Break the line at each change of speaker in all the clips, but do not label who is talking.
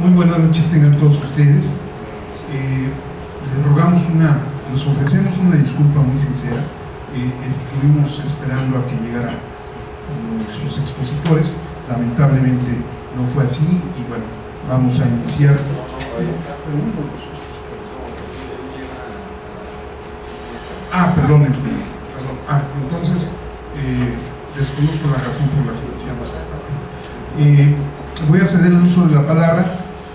Muy buenas noches tengan todos ustedes. Les ofrecemos una disculpa muy sincera. Estuvimos esperando a que llegaran sus expositores. Lamentablemente no fue así y bueno, vamos a iniciar. Perdón. Entonces, desconozco la razón por la que iniciamos esta. Voy a ceder el uso de la palabra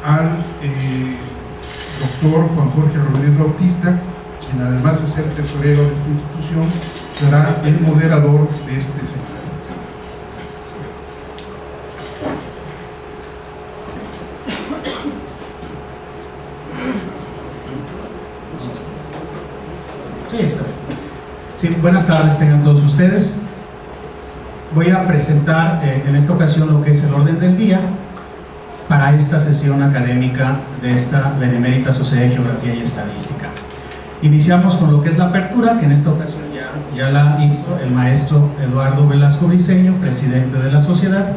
al doctor Juan Jorge Rodríguez Bautista, quien además de ser tesorero de esta institución, será el moderador de este seminario.
Sí, buenas tardes tengan todos ustedes. Voy a presentar en esta ocasión lo que es el orden del día para esta sesión académica de esta Benemérita Sociedad de Geografía y Estadística. Iniciamos con lo que es la apertura, que en esta ocasión ya la hizo el maestro Eduardo Velasco Briceño, presidente de la sociedad,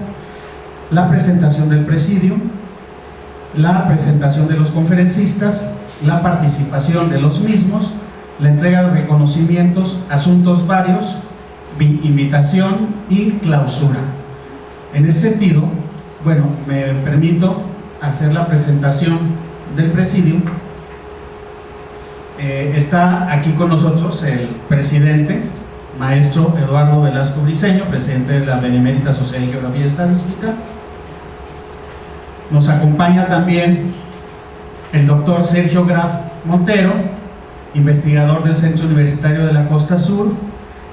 la presentación del presidio, la presentación de los conferencistas, la participación de los mismos, la entrega de reconocimientos, asuntos varios, invitación y clausura. En ese sentido, bueno, me permito hacer la presentación del presidium. Está aquí con nosotros el presidente, maestro Eduardo Velasco Briceño, presidente de la Benemérita Sociedad de Geografía y Estadística. Nos acompaña también el doctor Sergio Graf Montero, investigador del Centro Universitario de la Costa Sur,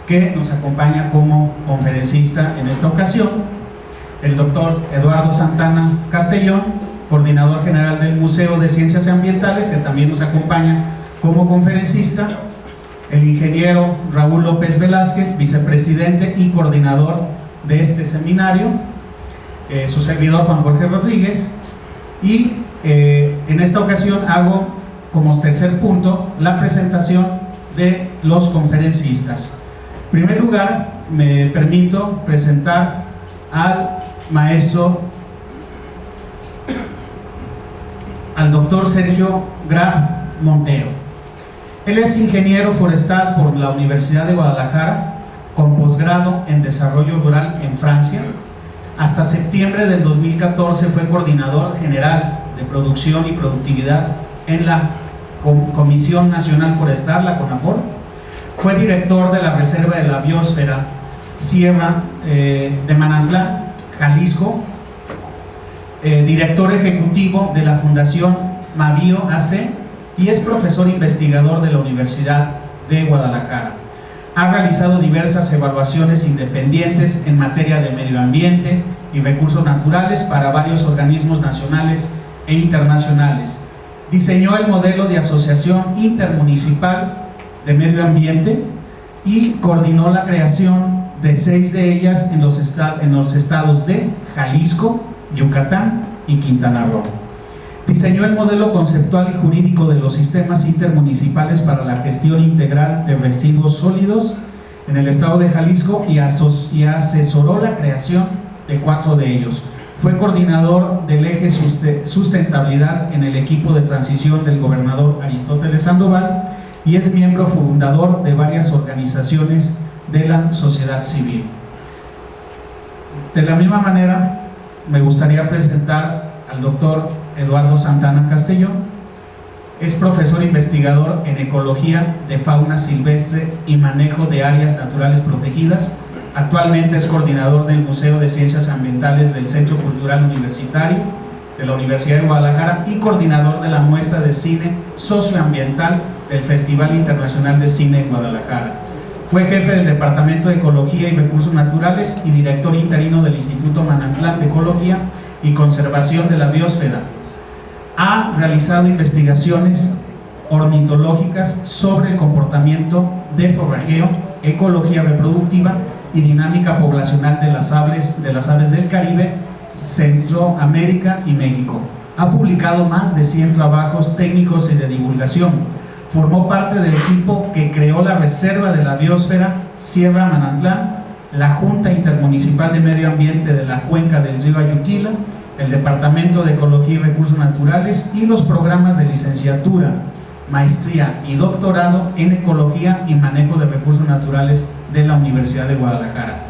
que nos acompaña como conferencista en esta ocasión. El doctor Eduardo Santana Castellón, coordinador general del Museo de Ciencias Ambientales, que también nos acompaña como conferencista. El ingeniero Raúl López Velázquez, vicepresidente y coordinador de este seminario. Su servidor Juan Jorge Rodríguez. Y en esta ocasión hago como tercer punto la presentación de los conferencistas. En primer lugar, me permito presentar al maestro, al doctor Sergio Graf Montero. Él es ingeniero forestal por la Universidad de Guadalajara, con posgrado en desarrollo rural en Francia. Hasta septiembre del 2014 fue coordinador general de producción y productividad en la Comisión Nacional Forestal, la CONAFOR. Fue director de la Reserva de la Biosfera Sierra de Manantlán, Jalisco, director ejecutivo de la Fundación Mavio AC y es profesor investigador de la Universidad de Guadalajara. Ha realizado diversas evaluaciones independientes en materia de medio ambiente y recursos naturales para varios organismos nacionales e internacionales. Diseñó el modelo de asociación intermunicipal de medio ambiente y coordinó la creación de 6 de ellas en los estados de Jalisco, Yucatán y Quintana Roo. Diseñó el modelo conceptual y jurídico de los sistemas intermunicipales para la gestión integral de residuos sólidos en el estado de Jalisco y asesoró la creación de 4 de ellos. Fue coordinador del eje sustentabilidad en el equipo de transición del gobernador Aristóteles Sandoval y es miembro fundador de varias organizaciones de la sociedad civil. De la misma manera, me gustaría presentar al doctor Eduardo Santana Castellón. Es profesor investigador en ecología de fauna silvestre y manejo de áreas naturales protegidas. Actualmente es coordinador del Museo de Ciencias Ambientales del Centro Cultural Universitario de la Universidad de Guadalajara y coordinador de la muestra de cine socioambiental del Festival Internacional de Cine en Guadalajara. Fue jefe del Departamento de Ecología y Recursos Naturales y director interino del Instituto Manantlán de Ecología y Conservación de la Biosfera. Ha realizado investigaciones ornitológicas sobre el comportamiento de forrajeo, ecología reproductiva y dinámica poblacional de las aves del Caribe, Centroamérica y México. Ha publicado más de 100 trabajos técnicos y de divulgación. Formó parte del equipo que creó la Reserva de la Biosfera Sierra Manantlán, la Junta Intermunicipal de Medio Ambiente de la Cuenca del Río Ayuquila el Departamento de Ecología y Recursos Naturales y los programas de licenciatura, maestría y doctorado en Ecología y Manejo de Recursos Naturales de la Universidad de Guadalajara.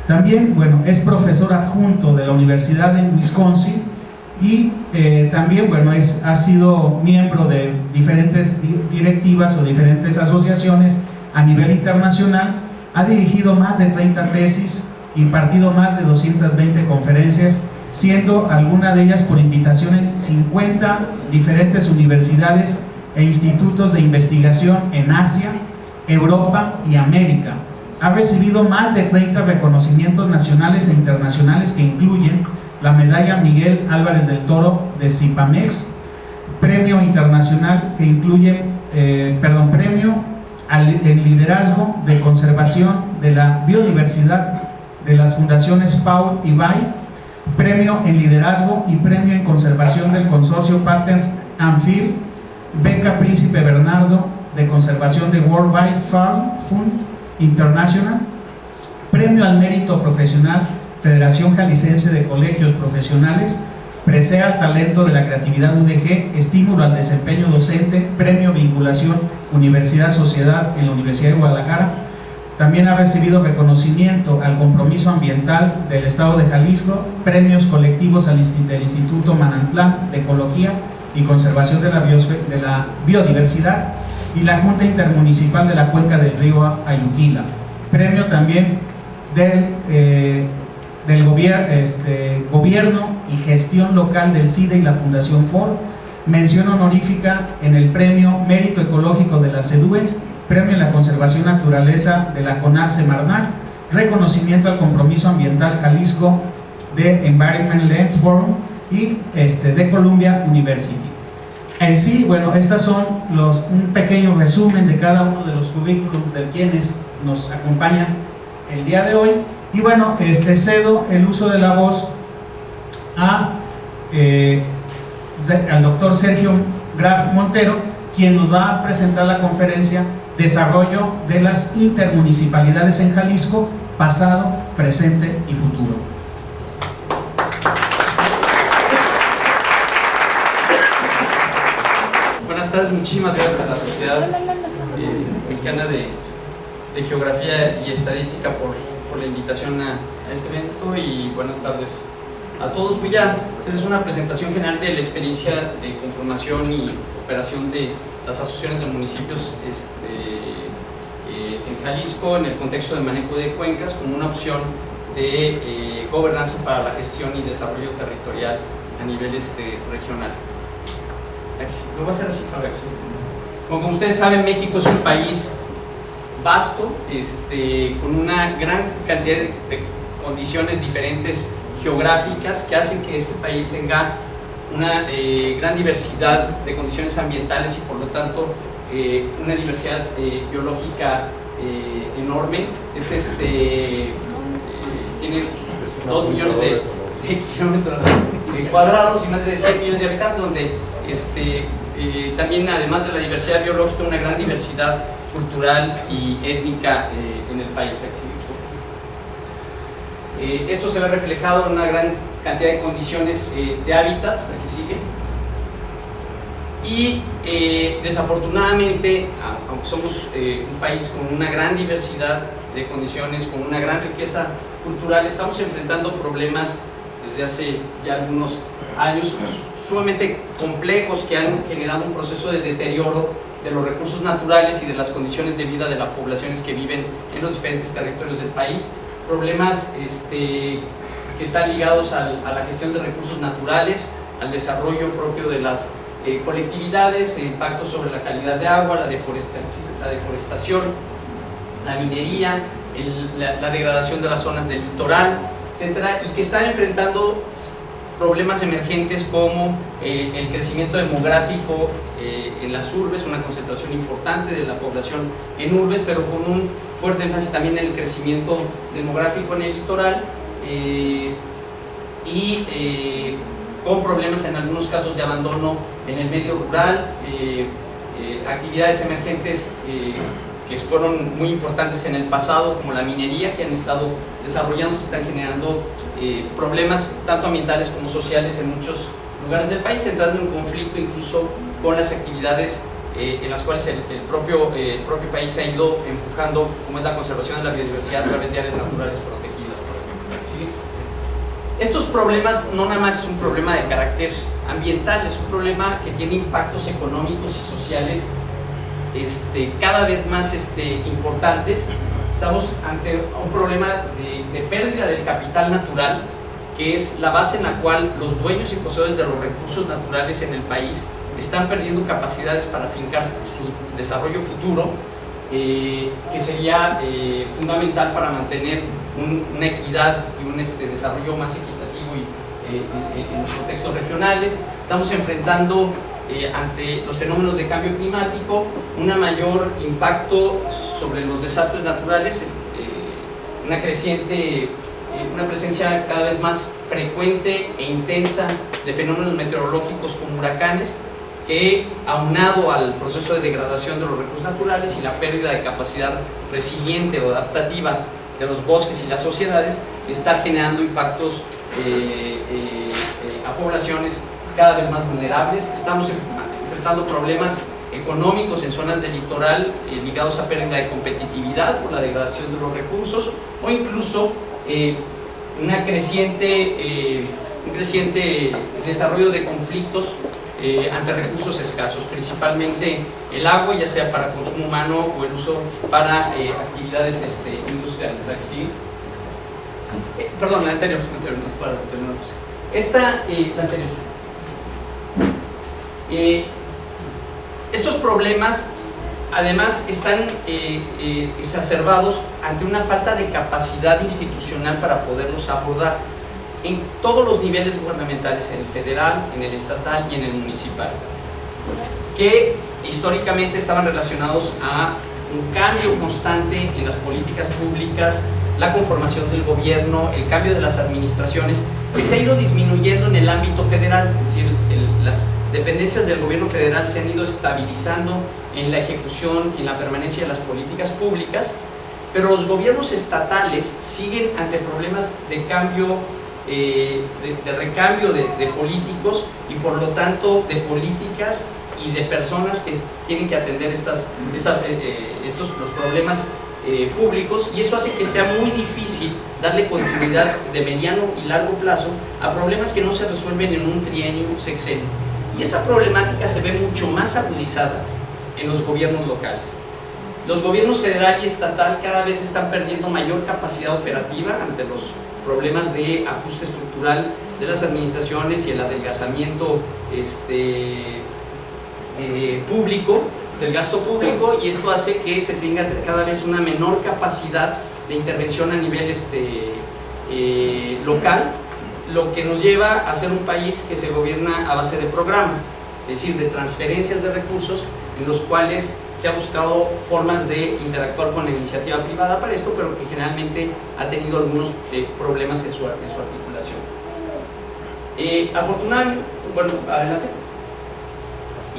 También, bueno, es profesor adjunto de la Universidad de Wisconsin y también, bueno, ha sido miembro de diferentes directivas o diferentes asociaciones a nivel internacional. Ha dirigido más de 30 tesis, impartido más de 220 conferencias, siendo alguna de ellas por invitación en 50 diferentes universidades e institutos de investigación en Asia, Europa y América. Ha recibido más de 30 reconocimientos nacionales e internacionales que incluyen la medalla Miguel Álvarez del Toro de CIPAMEX, premio internacional que incluye, premio en liderazgo de conservación de la biodiversidad de las fundaciones Paul y Bay, premio en liderazgo y premio en conservación del consorcio Patterns and Field, beca Príncipe Bernardo de conservación de World Wide Farm Fund International, premio al mérito profesional Federación Jalisciense de Colegios Profesionales, presea al talento de la creatividad UDG, estímulo al desempeño docente, premio vinculación Universidad-Sociedad en la Universidad de Guadalajara. También ha recibido reconocimiento al compromiso ambiental del Estado de Jalisco, premios colectivos del Instituto Manantlán de Ecología y Conservación de la Biodiversidad y la Junta Intermunicipal de la Cuenca del Río Ayuquila. Premio también del gobierno y gestión local del CIDE y la Fundación Ford, mención honorífica en el premio Mérito Ecológico de la CEDUE, premio en la conservación naturaleza de la CONAP Semarnat, reconocimiento al compromiso ambiental Jalisco de Environment Lens Forum y de Columbia University. En sí, bueno, estas son un pequeño resumen de cada uno de los currículums de quienes nos acompañan el día de hoy. Y bueno, cedo el uso de la voz al doctor Sergio Graf Montero, quien nos va a presentar la conferencia Desarrollo de las intermunicipalidades en Jalisco, pasado, presente y futuro.
Buenas tardes, muchísimas gracias a la Sociedad Mexicana de Geografía y Estadística por la invitación a este evento, y buenas tardes a todos. Voy a hacerles una presentación general de la experiencia de conformación y operación de las asociaciones de municipios en Jalisco en el contexto de manejo de cuencas como una opción de gobernanza para la gestión y desarrollo territorial a nivel regional. Lo voy a hacer así, como ustedes saben, México es un país vasto, con una gran cantidad de condiciones diferentes geográficas que hacen que este país tenga una gran diversidad de condiciones ambientales y por lo tanto una diversidad biológica enorme. Tiene 2 millones de kilómetros cuadrados y más de 100 millones de habitantes, donde también, además de la diversidad biológica, una gran diversidad cultural y étnica en el país. Esto se ve reflejado en una gran cantidad de condiciones de hábitats, la que sigue, y desafortunadamente, aunque somos un país con una gran diversidad de condiciones, con una gran riqueza cultural, estamos enfrentando problemas desde hace ya algunos años sumamente complejos que han generado un proceso de deterioro de los recursos naturales y de las condiciones de vida de las poblaciones que viven en los diferentes territorios del país. Problemas que están ligados a la gestión de recursos naturales, al desarrollo propio de las colectividades, el impacto sobre la calidad de agua, la deforestación, la minería, la degradación de las zonas del litoral, etcétera, y que están enfrentando problemas emergentes como el crecimiento demográfico en las urbes, una concentración importante de la población en urbes, pero con un fuerte énfasis también en el crecimiento demográfico en el litoral, y con problemas en algunos casos de abandono en el medio rural, actividades emergentes que fueron muy importantes en el pasado, como la minería, que han estado desarrollando, se están generando problemas tanto ambientales como sociales en muchos lugares del país, entrando en conflicto incluso con las actividades en las cuales el propio país se ha ido empujando, como es la conservación de la biodiversidad a través de áreas naturales protegidas, por ejemplo. ¿Sí? Estos problemas no nada más es un problema de carácter ambiental, es un problema que tiene impactos económicos y sociales cada vez más importantes. Estamos ante un problema de pérdida del capital natural, que es la base en la cual los dueños y poseedores de los recursos naturales en el país están perdiendo capacidades para fincar su desarrollo futuro, que sería fundamental para mantener una equidad y un desarrollo más equitativo en los contextos regionales. Estamos enfrentando ante los fenómenos de cambio climático un mayor impacto sobre los desastres naturales, una presencia cada vez más frecuente e intensa de fenómenos meteorológicos como huracanes, que aunado al proceso de degradación de los recursos naturales y la pérdida de capacidad resiliente o adaptativa de los bosques y las sociedades, está generando impactos a poblaciones cada vez más vulnerables. Estamos enfrentando problemas económicos en zonas del litoral ligados a pérdida de competitividad por la degradación de los recursos, o incluso un creciente desarrollo de conflictos ante recursos escasos, principalmente el agua, ya sea para consumo humano o el uso para actividades industriales. ¿Sí? Perdón, la anterior, no, para terminar. La anterior. Estos problemas además están exacerbados ante una falta de capacidad institucional para poderlos abordar en todos los niveles gubernamentales, en el federal, en el estatal y en el municipal, que históricamente estaban relacionados a un cambio constante en las políticas públicas, la conformación del gobierno, el cambio de las administraciones, que se ha ido disminuyendo en el ámbito federal. Es decir, las dependencias del gobierno federal se han ido estabilizando en la ejecución, en la permanencia de las políticas públicas, pero los gobiernos estatales siguen ante problemas de cambio, de recambio de políticos, y por lo tanto de políticas y de personas que tienen que atender los problemas públicos, y eso hace que sea muy difícil darle continuidad de mediano y largo plazo a problemas que no se resuelven en un trienio, un sexenio. Y esa problemática se ve mucho más agudizada en los gobiernos locales. Los gobiernos federal y estatal cada vez están perdiendo mayor capacidad operativa ante los problemas de ajuste estructural de las administraciones y el adelgazamiento público, del gasto público, y esto hace que se tenga cada vez una menor capacidad de intervención a nivel local, lo que nos lleva a ser un país que se gobierna a base de programas, es decir, de transferencias de recursos en los cuales se ha buscado formas de interactuar con la iniciativa privada para esto, pero que generalmente ha tenido algunos problemas en su articulación. Afortunadamente, bueno, adelante.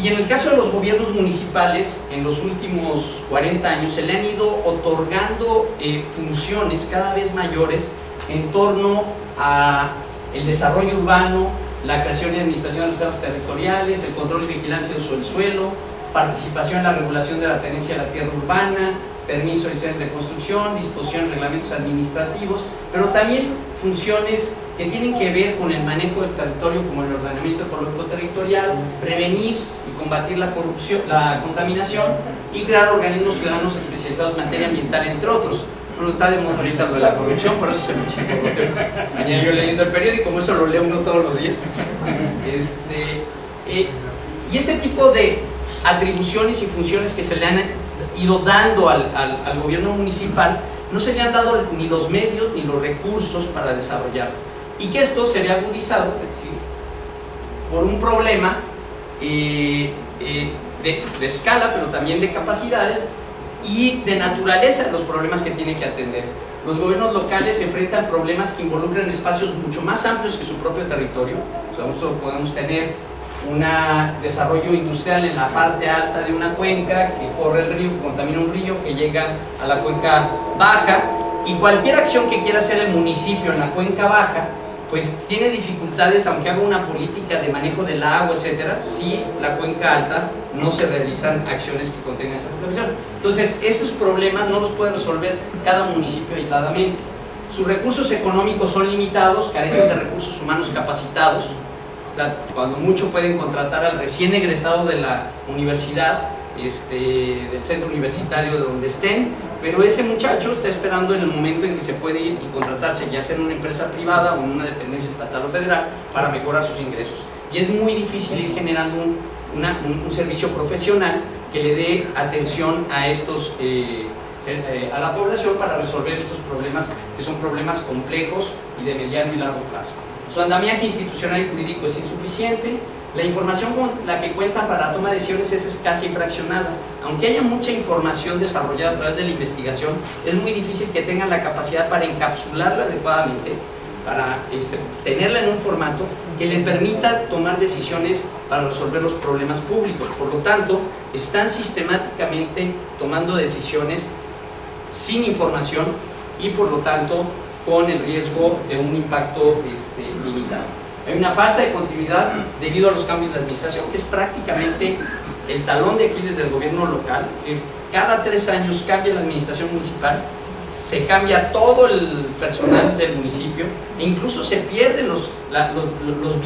Y en el caso de los gobiernos municipales, en los últimos 40 años se le han ido otorgando funciones cada vez mayores en torno a el desarrollo urbano, la creación y administración de las reservas territoriales, el control y vigilancia del uso del suelo, participación en la regulación de la tenencia de la tierra urbana, permiso de licencias de construcción, disposición de reglamentos administrativos, pero también funciones que tienen que ver con el manejo del territorio, como el ordenamiento ecológico territorial, prevenir y combatir la corrupción, la contaminación, y crear organismos ciudadanos especializados en materia ambiental, entre otros. Bueno, está de moda ahorita lo de la corrupción, por eso se me chismorroteo. Ayer yo leyendo el periódico, como eso lo leo uno todos los días. Y este tipo de atribuciones y funciones que se le han ido dando al gobierno municipal, no se le han dado ni los medios ni los recursos para desarrollarlo, y que esto se ve agudizado, es decir, por un problema de escala, pero también de capacidades y de naturaleza de los problemas que tiene que atender. Los gobiernos locales se enfrentan problemas que involucran espacios mucho más amplios que su propio territorio. O sea, nosotros podemos tener un desarrollo industrial en la parte alta de una cuenca que corre el río, que contamina un río, que llega a la cuenca baja, Y cualquier acción que quiera hacer el municipio en la cuenca baja, pues tiene dificultades, aunque haga una política de manejo del agua, etcétera, si la cuenca alta no se realizan acciones que contengan esa protección. Entonces, esos problemas no los puede resolver cada municipio aisladamente. Sus recursos económicos son limitados, carecen de recursos humanos capacitados. Cuando mucho pueden contratar al recién egresado de la universidad, del centro universitario de donde estén, pero ese muchacho está esperando en el momento en que se puede ir y contratarse, ya sea en una empresa privada o en una dependencia estatal o federal, para mejorar sus ingresos. Y es muy difícil ir generando un servicio profesional que le dé atención a estos a la población para resolver estos problemas, que son problemas complejos y de mediano y largo plazo. Su andamiaje institucional y jurídico es insuficiente. La información con la que cuentan para la toma de decisiones es escasa y fraccionada. Aunque haya mucha información desarrollada a través de la investigación, es muy difícil que tengan la capacidad para encapsularla adecuadamente, para tenerla en un formato que le permita tomar decisiones para resolver los problemas públicos. Por lo tanto, están sistemáticamente tomando decisiones sin información y por lo tanto con el riesgo de un impacto limitado. Hay una falta de continuidad debido a los cambios de administración, que es prácticamente el talón de Aquiles del gobierno local. Es decir, cada 3 años cambia la administración municipal, se cambia todo el personal del municipio e incluso se pierden los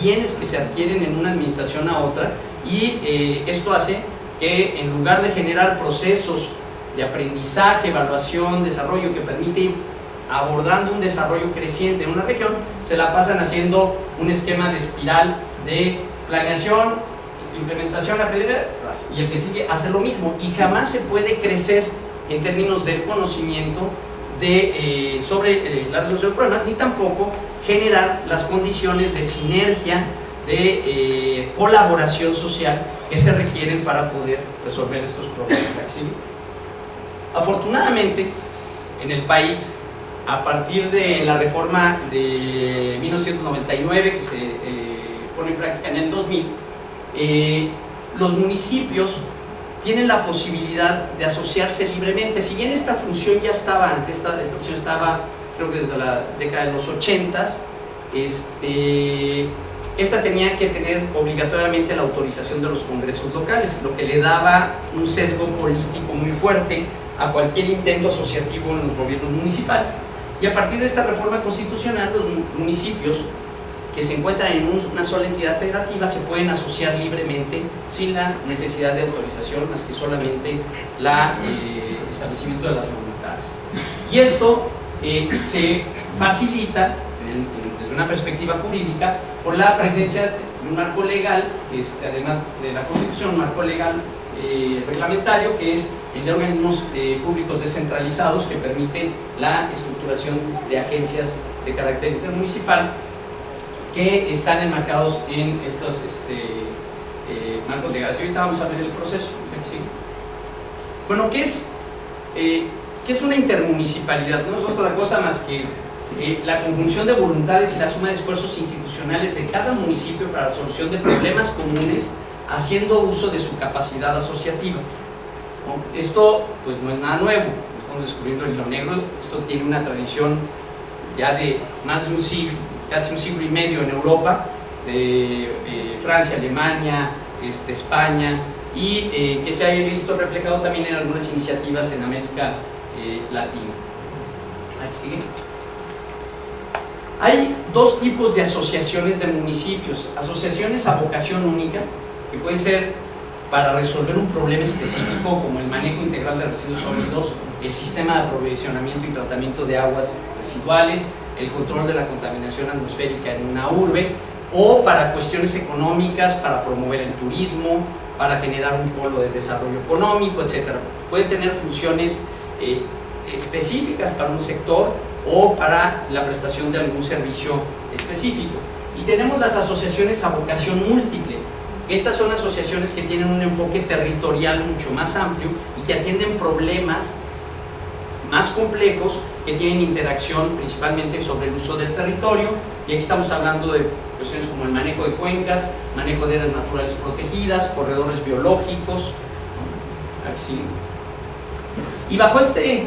bienes que se adquieren en una administración a otra, y esto hace que en lugar de generar procesos de aprendizaje, evaluación, desarrollo que permite ir abordando un desarrollo creciente en una región, se la pasan haciendo un esquema de espiral de planeación, implementación, y el que sigue hace lo mismo, y jamás se puede crecer en términos del conocimiento sobre la resolución de problemas, ni tampoco generar las condiciones de sinergia, de colaboración social que se requieren para poder resolver estos problemas. ¿Sí? Afortunadamente, en el país, a partir de la reforma de 1999, que se pone en práctica en el 2000, los municipios tienen la posibilidad de asociarse libremente. Si bien esta función ya estaba antes, esta opción estaba, creo que desde la década de los 80s, esta tenía que tener obligatoriamente la autorización de los congresos locales, lo que le daba un sesgo político muy fuerte a cualquier intento asociativo en los gobiernos municipales. Y a partir de esta reforma constitucional, los municipios que se encuentran en una sola entidad federativa se pueden asociar libremente sin la necesidad de autorización, más que solamente el establecimiento de las voluntades. Y esto se facilita desde una perspectiva jurídica por la presencia de un marco legal, que es, además de la Constitución, un marco legal reglamentario, que es el de organismos públicos descentralizados, que permite la estructuración de agencias de carácter intermunicipal que están enmarcados en estos marcos legales. Y ahorita vamos a ver el proceso. Bueno, ¿qué es una intermunicipalidad? No es otra cosa más que la conjunción de voluntades y la suma de esfuerzos institucionales de cada municipio para la solución de problemas comunes, haciendo uso de su capacidad asociativa. ¿No? Esto pues no es nada nuevo, estamos descubriendo el hilo negro. Esto tiene una tradición ya de más de un siglo, casi un siglo y medio en Europa, Francia, Alemania, España, y que se ha visto reflejado también en algunas iniciativas en América Latina. Ahí sigue. Hay dos tipos de asociaciones de municipios: asociaciones a vocación única, que pueden ser para resolver un problema específico, como el manejo integral de residuos sólidos, el sistema de aprovisionamiento y tratamiento de aguas residuales, el control de la contaminación atmosférica en una urbe, o para cuestiones económicas, para promover el turismo, para generar un polo de desarrollo económico, etc. Puede tener funciones específicas para un sector o para la prestación de algún servicio específico. Y tenemos las asociaciones a vocación múltiple. Estas son asociaciones que tienen un enfoque territorial mucho más amplio y que atienden problemas más complejos que tienen interacción principalmente sobre el uso del territorio. Y aquí estamos hablando de cuestiones como el manejo de cuencas, manejo de áreas naturales protegidas, corredores biológicos. Aquí. Y bajo este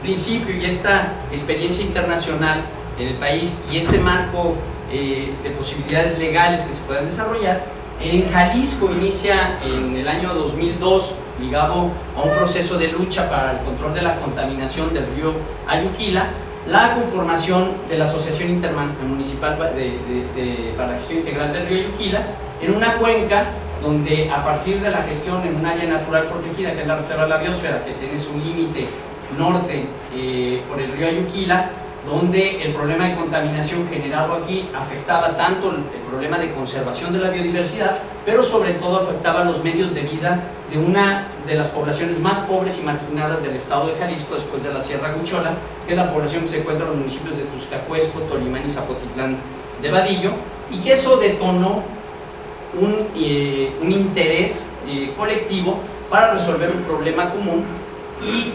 principio y esta experiencia internacional en el país y este marco de posibilidades legales que se puedan desarrollar, en Jalisco inicia en el año 2002, ligado a un proceso de lucha para el control de la contaminación del río Ayuquila, la conformación de la Asociación Intermunicipal para la Gestión Integral del río Ayuquila, en una cuenca donde a partir de la gestión en un área natural protegida, que es la Reserva de la Biosfera, que tiene su límite norte por el río Ayuquila, donde el problema de contaminación generado aquí afectaba tanto el problema de conservación de la biodiversidad, pero sobre todo afectaba los medios de vida de una de las poblaciones más pobres y marginadas del estado de Jalisco, después de la Sierra Guchola, que es la población que se encuentra en los municipios de Tuzcacuesco, Tolimán y Zapotitlán de Vadillo, y que eso detonó un interés colectivo para resolver un problema común y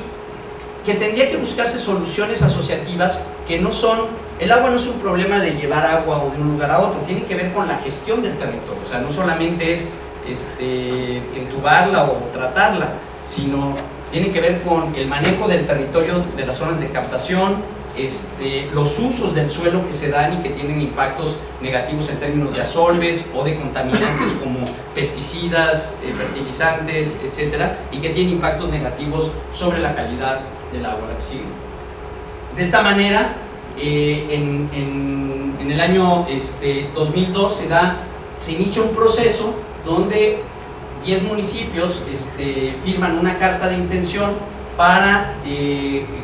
que tendría que buscarse soluciones asociativas que no son, el agua no es un problema de llevar agua o de un lugar a otro, tiene que ver con la gestión del territorio, o sea, no solamente es entubarla o tratarla, sino tiene que ver con el manejo del territorio, de las zonas de captación, los usos del suelo que se dan y que tienen impactos negativos en términos de asolves o de contaminantes como pesticidas, fertilizantes, etcétera, y que tienen impactos negativos sobre la calidad del agua. De esta manera, en el año 2002 se inicia un proceso donde 10 municipios firman una carta de intención para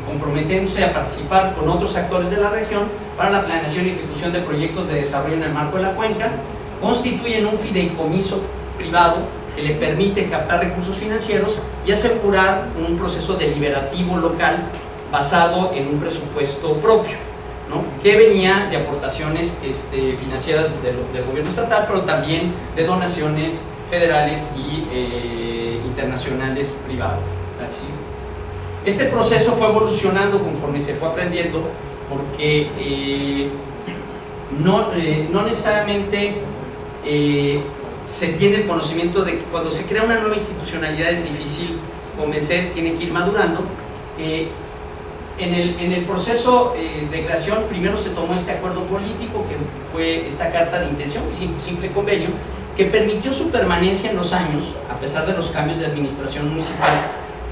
comprometerse a participar con otros actores de la región para la planeación y ejecución de proyectos de desarrollo en el marco de la cuenca, constituyen un fideicomiso privado que le permite captar recursos financieros y asegurar un proceso deliberativo local basado en un presupuesto propio, ¿no?, que venía de aportaciones financieras del gobierno estatal, pero también de donaciones federales y internacionales privadas. ¿Sí? Este proceso fue evolucionando conforme se fue aprendiendo, porque no necesariamente se tiene el conocimiento de que cuando se crea una nueva institucionalidad es difícil convencer, tiene que ir madurando. En el proceso de creación, primero se tomó este acuerdo político, que fue esta carta de intención, un simple convenio, que permitió su permanencia en los años, a pesar de los cambios de administración municipal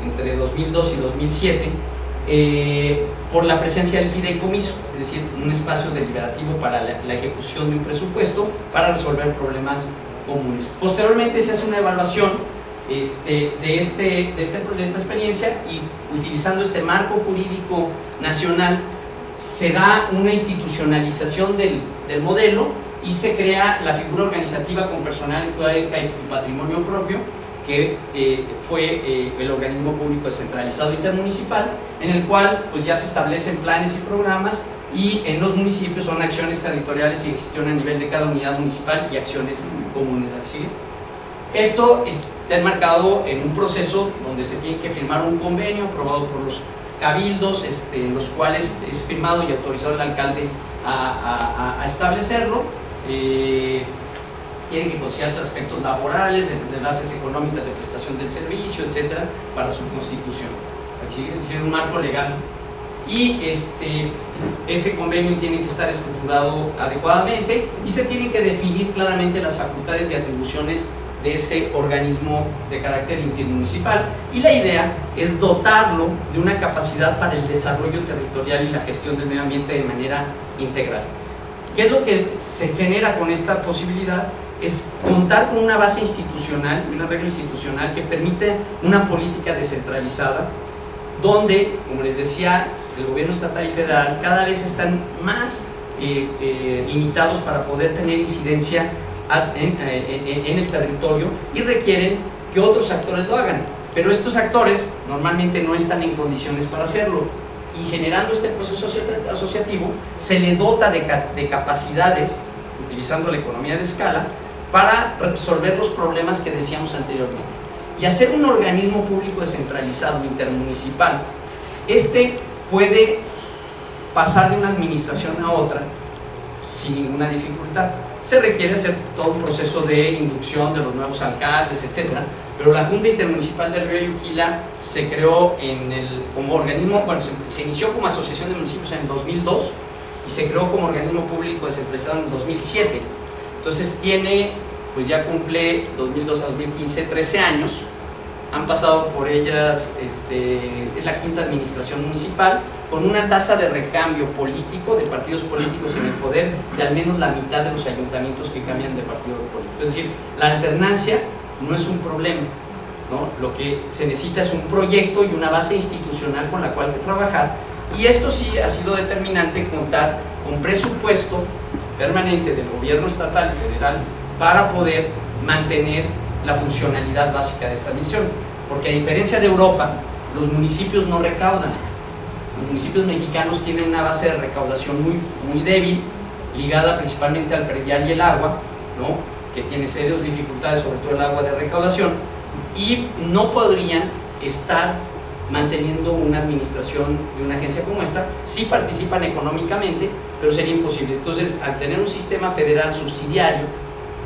entre 2002 y 2007, por la presencia del fideicomiso, es decir, un espacio deliberativo para la ejecución de un presupuesto para resolver problemas comunes. Posteriormente se hace una evaluación de esta experiencia y, utilizando este marco jurídico nacional, se da una institucionalización del modelo y se crea la figura organizativa con personal y patrimonio propio, que fue el organismo público descentralizado intermunicipal, en el cual pues ya se establecen planes y programas, y en los municipios son acciones territoriales y gestión a nivel de cada unidad municipal y acciones comunes. ¿Sí? Esto está enmarcado en un proceso donde se tiene que firmar un convenio aprobado por los cabildos, en los cuales es firmado y autorizado el alcalde a establecerlo. Tienen que considerarse aspectos laborales, de bases económicas de prestación del servicio, etcétera, para su constitución. ¿Sí? Es decir, un marco legal. Y este convenio tiene que estar estructurado adecuadamente y se tienen que definir claramente las facultades y atribuciones de ese organismo de carácter intermunicipal, y la idea es dotarlo de una capacidad para el desarrollo territorial y la gestión del medio ambiente de manera integral. ¿Qué es lo que se genera con esta posibilidad? Es contar con una base institucional, un arreglo institucional que permite una política descentralizada, donde, como les decía, el gobierno estatal y federal cada vez están más limitados para poder tener incidencia en el territorio, y requieren que otros actores lo hagan, pero estos actores normalmente no están en condiciones para hacerlo, y generando este proceso asociativo se le dota de capacidades, utilizando la economía de escala, para resolver los problemas que decíamos anteriormente. Y hacer un organismo público descentralizado intermunicipal, puede pasar de una administración a otra sin ninguna dificultad. Se requiere hacer todo un proceso de inducción de los nuevos alcaldes, etcétera, pero la Junta Intermunicipal del Río Ayuquila se creó como organismo, bueno, se inició como asociación de municipios en 2002 y se creó como organismo público descentralizado en 2007. Entonces pues ya cumple 2002 a 2015, 13 años. Han pasado por ellas, es la quinta administración municipal, con una tasa de recambio político, de partidos políticos en el poder, de al menos la mitad de los ayuntamientos que cambian de partido político. Es decir, la alternancia no es un problema, ¿no? Lo que se necesita es un proyecto y una base institucional con la cual trabajar, y esto sí ha sido determinante, contar con presupuesto permanente del gobierno estatal y federal para poder mantener la funcionalidad básica de esta misión, porque a diferencia de Europa, los municipios no recaudan. Los municipios mexicanos tienen una base de recaudación muy débil, ligada principalmente al predial y el agua, ¿no? Que tiene serias dificultades, sobre todo el agua de recaudación, y no podrían estar manteniendo una administración de una agencia como esta. Sí participan económicamente, pero sería imposible. Entonces, al tener un sistema federal subsidiario,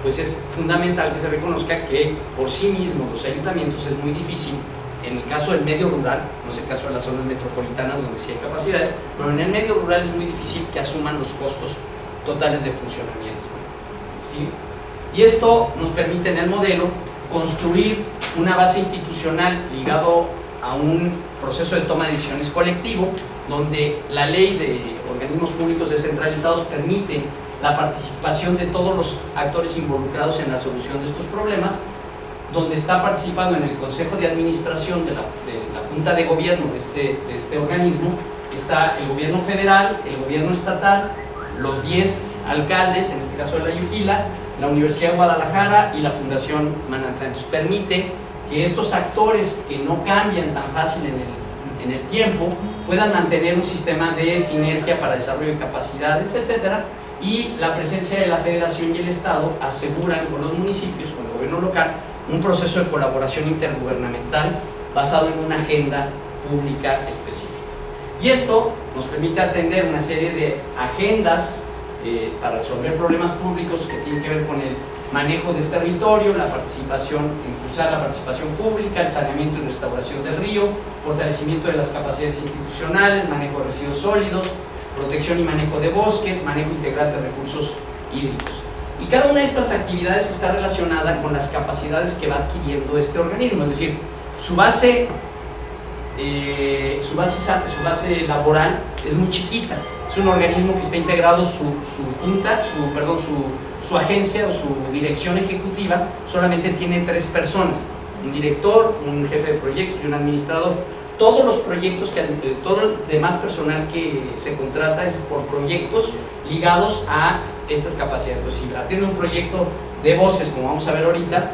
pues es fundamental que se reconozca que por sí mismos los ayuntamientos es muy difícil. En el caso del medio rural, no es el caso de las zonas metropolitanas donde sí hay capacidades, pero en el medio rural es muy difícil que asuman los costos totales de funcionamiento, ¿sí? Y esto nos permite en el modelo construir una base institucional ligado a un proceso de toma de decisiones colectivo, donde la ley de organismos públicos descentralizados permite la participación de todos los actores involucrados en la solución de estos problemas, donde está participando en el Consejo de Administración de la Junta de Gobierno de este organismo, está el gobierno federal, el gobierno estatal, los 10 alcaldes, en este caso de la Ayuquila, la Universidad de Guadalajara y la Fundación Manantial. Entonces permite que estos actores que no cambian tan fácil en el tiempo puedan mantener un sistema de sinergia para desarrollo de capacidades, etcétera. Y la presencia de la Federación y el Estado aseguran con los municipios, con el gobierno local, un proceso de colaboración intergubernamental basado en una agenda pública específica. Y esto nos permite atender una serie de agendas para resolver problemas públicos que tienen que ver con el manejo del territorio, la participación, impulsar la participación pública, el saneamiento y restauración del río, fortalecimiento de las capacidades institucionales, manejo de residuos sólidos, protección y manejo de bosques, manejo integral de recursos hídricos. Y cada una de estas actividades está relacionada con las capacidades que va adquiriendo este organismo, es decir, su base laboral es muy chiquita. Es un organismo que está integrado, su agencia o su dirección ejecutiva solamente tiene 3 personas, un director, un jefe de proyectos y un administrador. Todos los proyectos, todo el demás personal que se contrata es por proyectos ligados a estas capacidades. Entonces, si atiende un proyecto de bosques, como vamos a ver ahorita,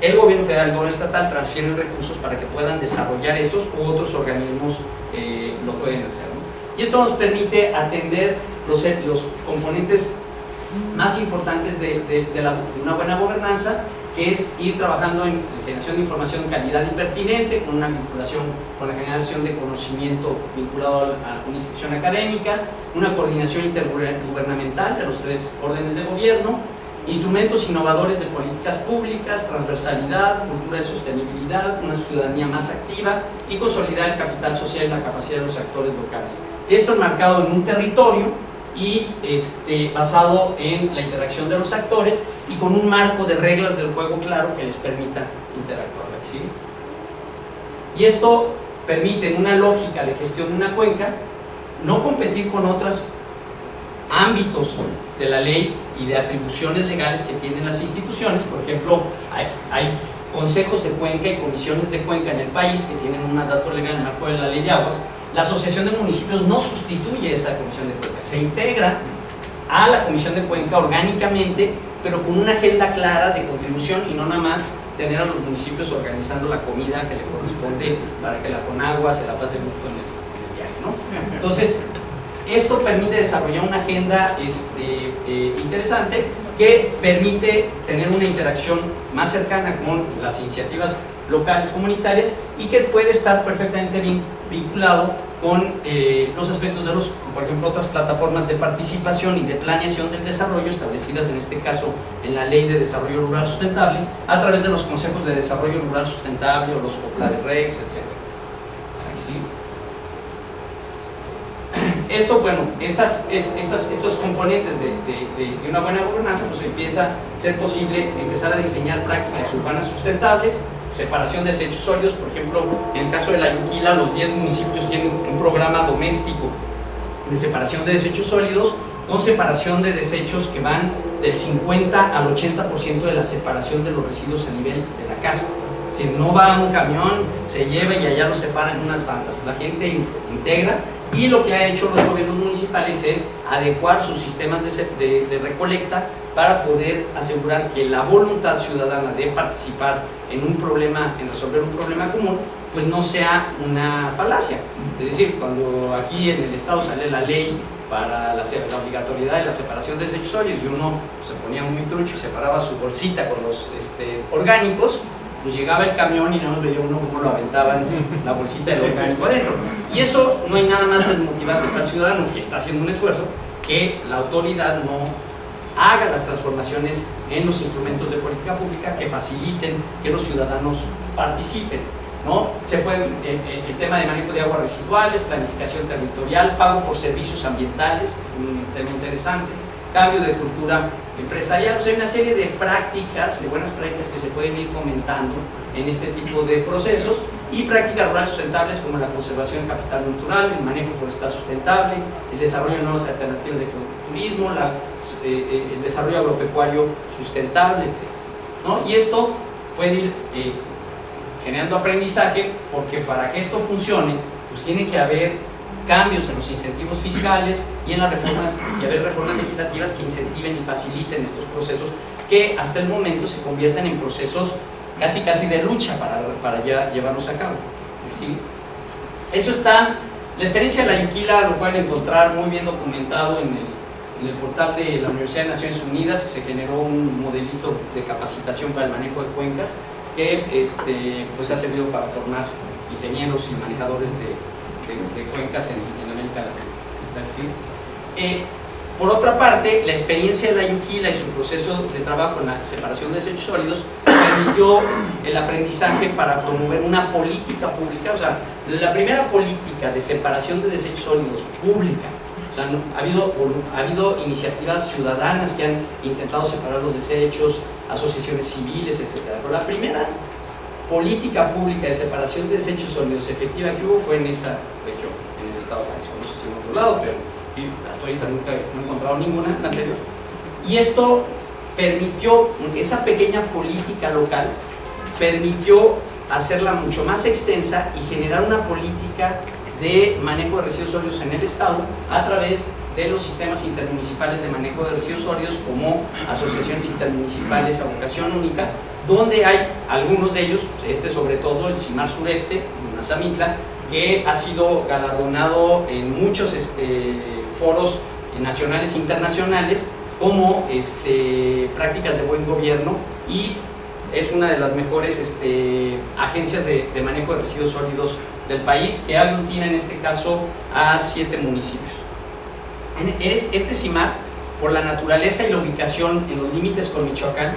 el gobierno federal, el gobierno estatal transfieren recursos para que puedan desarrollar estos u otros organismos lo pueden hacer, ¿no? Y esto nos permite atender los componentes más importantes de una buena gobernanza, que es ir trabajando en generación de información de calidad y pertinente, con una vinculación con la generación de conocimiento vinculado a una institución académica, una coordinación intergubernamental de los 3 órdenes de gobierno, instrumentos innovadores de políticas públicas, transversalidad, cultura de sostenibilidad, una ciudadanía más activa y consolidar el capital social y la capacidad de los actores locales. Esto enmarcado en un territorio y basado en la interacción de los actores y con un marco de reglas del juego claro que les permita interactuar, ¿sí? Y esto permite, en una lógica de gestión de una cuenca, no competir con otros ámbitos de la ley y de atribuciones legales que tienen las instituciones. Por ejemplo, hay consejos de cuenca y comisiones de cuenca en el país que tienen un mandato legal en el marco de la ley de aguas. La Asociación de Municipios no sustituye esa comisión de cuenca, se integra a la comisión de cuenca orgánicamente, pero con una agenda clara de contribución y no nada más tener a los municipios organizando la comida que le corresponde para que la Conagua se la pase gusto en el viaje, ¿no? Entonces, esto permite desarrollar una agenda interesante que permite tener una interacción más cercana con las iniciativas locales, comunitarias, y que puede estar perfectamente vinculado con los aspectos de los, por ejemplo, otras plataformas de participación y de planeación del desarrollo establecidas en este caso en la Ley de Desarrollo Rural Sustentable, a través de los consejos de desarrollo rural sustentable o los COPLADEREX, etc. Aquí sí. Esto, bueno, estos componentes de una buena gobernanza, pues empieza a ser posible empezar a diseñar prácticas urbanas sustentables, separación de desechos sólidos. Por ejemplo, en el caso de la Yuquila, los 10 municipios tienen un programa doméstico de separación de desechos sólidos, con separación de desechos que van del 50 al 80% de la separación de los residuos a nivel de la casa. Si no va un camión, se lleva y allá lo separan en unas bandas. La gente integra, y lo que ha hecho los gobiernos municipales es adecuar sus sistemas de recolecta para poder asegurar que la voluntad ciudadana de participar en un problema, en resolver un problema común, pues no sea una falacia. Es decir, cuando aquí en el estado sale la ley para la obligatoriedad de la separación de desechos sólidos, y uno se ponía muy trucho y separaba su bolsita con los orgánicos, pues llegaba el camión y no nos veía uno cómo lo aventaban la bolsita del orgánico adentro. Y eso no hay nada más desmotivante para el ciudadano, que está haciendo un esfuerzo, que la autoridad no haga las transformaciones en los instrumentos de política pública que faciliten que los ciudadanos participen, ¿no? Se puede, el tema de manejo de aguas residuales, planificación territorial, pago por servicios ambientales, un tema interesante, cambio de cultura empresarial. O sea, hay una serie de prácticas, de buenas prácticas que se pueden ir fomentando en este tipo de procesos, y prácticas rurales sustentables como la conservación del capital natural, el manejo forestal sustentable, el desarrollo de nuevas alternativas de turismo, el desarrollo agropecuario sustentable, etc., ¿no? Y esto puede ir generando aprendizaje, porque para que esto funcione, pues tiene que haber cambios en los incentivos fiscales y en las reformas, y haber reformas legislativas que incentiven y faciliten estos procesos, que hasta el momento se convierten en procesos casi de lucha para ya llevarlos a cabo, ¿sí? Eso está, la experiencia de la Yuquila lo pueden encontrar muy bien documentado en el portal de la Universidad de Naciones Unidas, que se generó un modelito de capacitación para el manejo de cuencas, que pues ha servido para formar ingenieros y manejadores de cuencas en América Latina, ¿sí? Por otra parte, la experiencia de la Yuquila y su proceso de trabajo en la separación de desechos sólidos permitió el aprendizaje para promover una política pública. O sea, la primera política de separación de desechos sólidos pública, o sea, ha habido iniciativas ciudadanas que han intentado separar los desechos, asociaciones civiles, etc. Pero la primera política pública de separación de desechos sólidos efectiva que hubo fue en esa región, en el estado de Jalisco. No sé si en otro lado, pero hasta ahorita nunca he encontrado ninguna anterior. Y esto permitió, esa pequeña política local permitió hacerla mucho más extensa y generar una política de manejo de residuos sólidos en el estado a través de los sistemas intermunicipales de manejo de residuos sólidos, como asociaciones intermunicipales a vocación única, donde hay algunos de ellos, sobre todo el CIMAR Sureste, Mazamitla, que ha sido galardonado en muchos foros nacionales e internacionales como prácticas de buen gobierno, y es una de las mejores agencias de manejo de residuos sólidos del país, que aglutina en este caso a 7 municipios. Este CIMAR, por la naturaleza y la ubicación en los límites con Michoacán,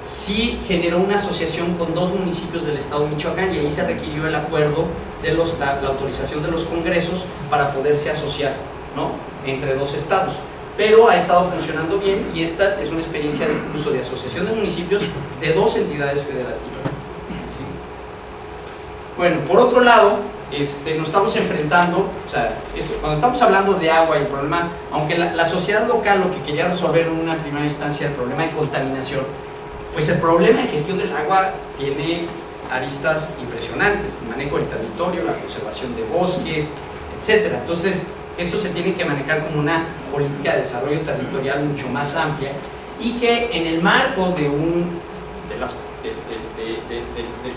sí generó una asociación con 2 municipios del estado de Michoacán, y ahí se requirió el acuerdo de la autorización de los congresos para poderse asociar, ¿no?, entre 2 estados. Pero ha estado funcionando bien, y esta es una experiencia de incluso de asociación de municipios de 2 entidades federativas, ¿sí? Bueno, por otro lado, nos estamos enfrentando, o sea, cuando estamos hablando de agua y el problema, aunque la sociedad local lo que quería resolver en una primera instancia, el problema de contaminación, pues el problema de gestión del agua tiene aristas impresionantes: el manejo del territorio, la conservación de bosques, etc. Entonces, esto se tiene que manejar como una política de desarrollo territorial mucho más amplia, y que en el marco del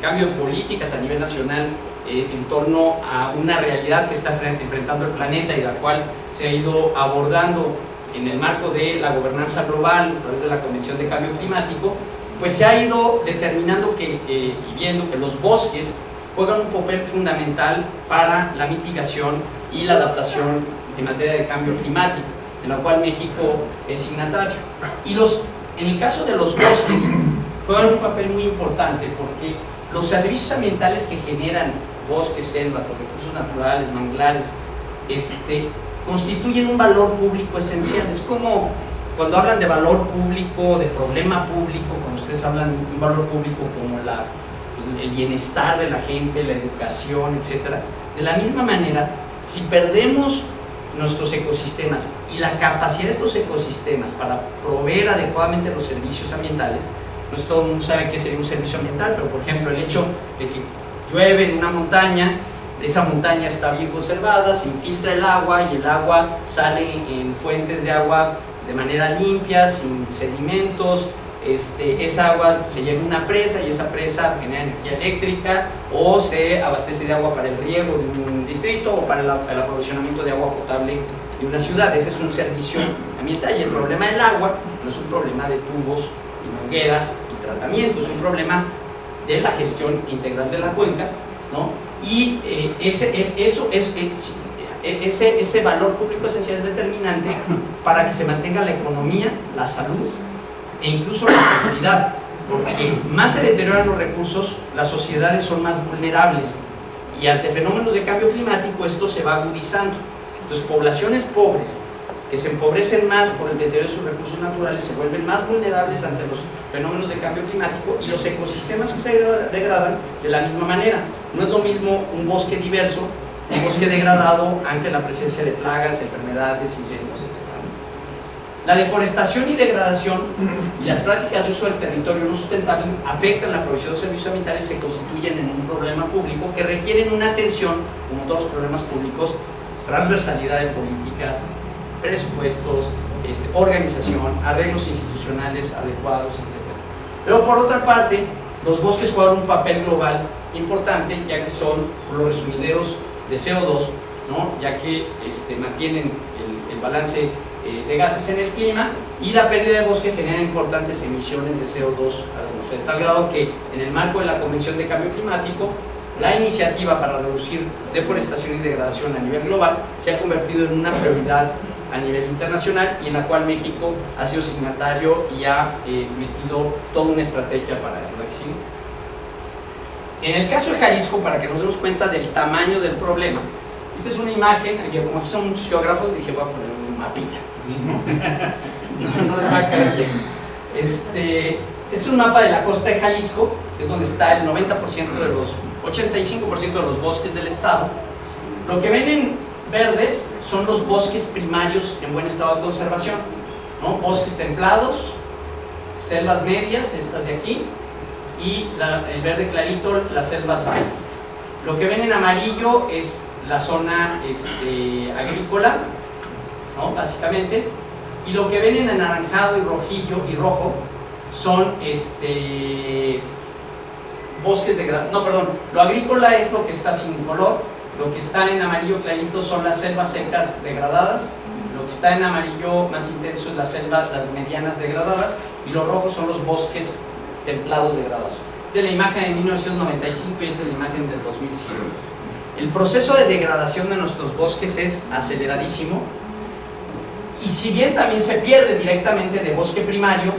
cambio de políticas a nivel nacional en torno a una realidad que está enfrentando el planeta, y la cual se ha ido abordando en el marco de la gobernanza global a través de la Convención de Cambio Climático, pues se ha ido determinando y viendo que los bosques juegan un papel fundamental para la mitigación y la adaptación en materia de cambio climático, en la cual México es signatario. Y en el caso de los bosques, juegan un papel muy importante porque los servicios ambientales que generan bosques, selvas, los recursos naturales, manglares, constituyen un valor público esencial. Es como cuando hablan de valor público, de problema público, cuando ustedes hablan de un valor público como el bienestar de la gente, la educación, etc. De la misma manera, si perdemos nuestros ecosistemas y la capacidad de estos ecosistemas para proveer adecuadamente los servicios ambientales, pues todo el mundo sabe qué sería un servicio ambiental, pero por ejemplo el hecho de que llueve en una montaña, esa montaña está bien conservada, se infiltra el agua y el agua sale en fuentes de agua de manera limpia, sin sedimentos, esa agua se lleva a una presa y esa presa genera energía eléctrica o se abastece de agua para el riego de un distrito o para el aprovisionamiento de agua potable de una ciudad. Ese es un servicio ambiental y el problema del agua no es un problema de tubos y mangueras y tratamiento, es un problema de la gestión integral de la cuenca, ¿no? Y ese valor público esencial es determinante para que se mantenga la economía, la salud e incluso la seguridad, porque más se deterioran los recursos, las sociedades son más vulnerables y ante fenómenos de cambio climático esto se va agudizando. Entonces poblaciones pobres que se empobrecen más por el deterioro de sus recursos naturales se vuelven más vulnerables ante los fenómenos de cambio climático y los ecosistemas que se degradan de la misma manera. No es lo mismo un bosque diverso, un bosque degradado ante la presencia de plagas, enfermedades, incendios, etc. La deforestación y degradación y las prácticas de uso del territorio no sustentable afectan la provisión de servicios ambientales y se constituyen en un problema público que requieren una atención, como todos los problemas públicos, transversalidad de políticas, presupuestos, organización, arreglos institucionales adecuados, etc. Pero por otra parte, los bosques juegan un papel global importante, ya que son los resumideros de CO2, ¿no? Ya que mantienen el balance de gases en el clima y la pérdida de bosque genera importantes emisiones de CO2 a la atmósfera, de tal grado que en el marco de la Convención de Cambio Climático, la iniciativa para reducir deforestación y degradación a nivel global se ha convertido en una prioridad a nivel internacional y en la cual México ha sido signatario y ha metido toda una estrategia para el éxito. En el caso de Jalisco, para que nos demos cuenta del tamaño del problema, esta es una imagen, como aquí son muchos geógrafos, dije voy a poner un mapita, no les va a caer bien. Este es un mapa de la costa de Jalisco, es donde está el 90% de los 85% de los bosques del estado. Lo que ven en verdes son los bosques primarios en buen estado de conservación, ¿no? Bosques templados, selvas medias, estas de aquí, y el verde clarito, las selvas bajas. Lo que ven en amarillo es la zona agrícola, ¿no? Básicamente, y lo que ven en anaranjado y rojillo y rojo son bosques degradados. No, perdón, lo agrícola es lo que está sin color, lo que está en amarillo clarito son las selvas secas degradadas, lo que está en amarillo más intenso es las selvas, las medianas degradadas, y lo rojo son los bosques templados degradados. De la imagen de 1995 y es de la imagen del 2007. El proceso de degradación de nuestros bosques es aceleradísimo, y si bien también se pierde directamente de bosque primario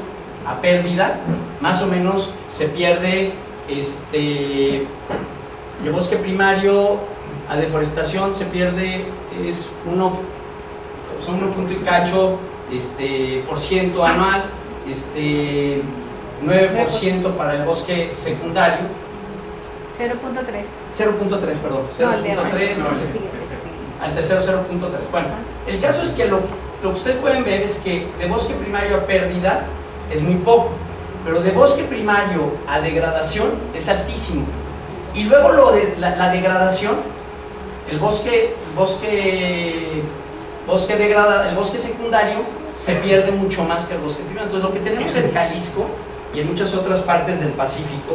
a pérdida, más o menos se pierde de bosque primario a deforestación se pierde es 1 punto y cacho por ciento anual, 9% para el bosque secundario, 0.3, perdón, 0.3 al tercero 0.3. Bueno, el caso es que lo que ustedes pueden ver es que de bosque primario a pérdida es muy poco, pero de bosque primario a degradación es altísimo. Y luego la degradación, el bosque secundario se pierde mucho más que el bosque primario. Entonces lo que tenemos en Jalisco y en muchas otras partes del Pacífico,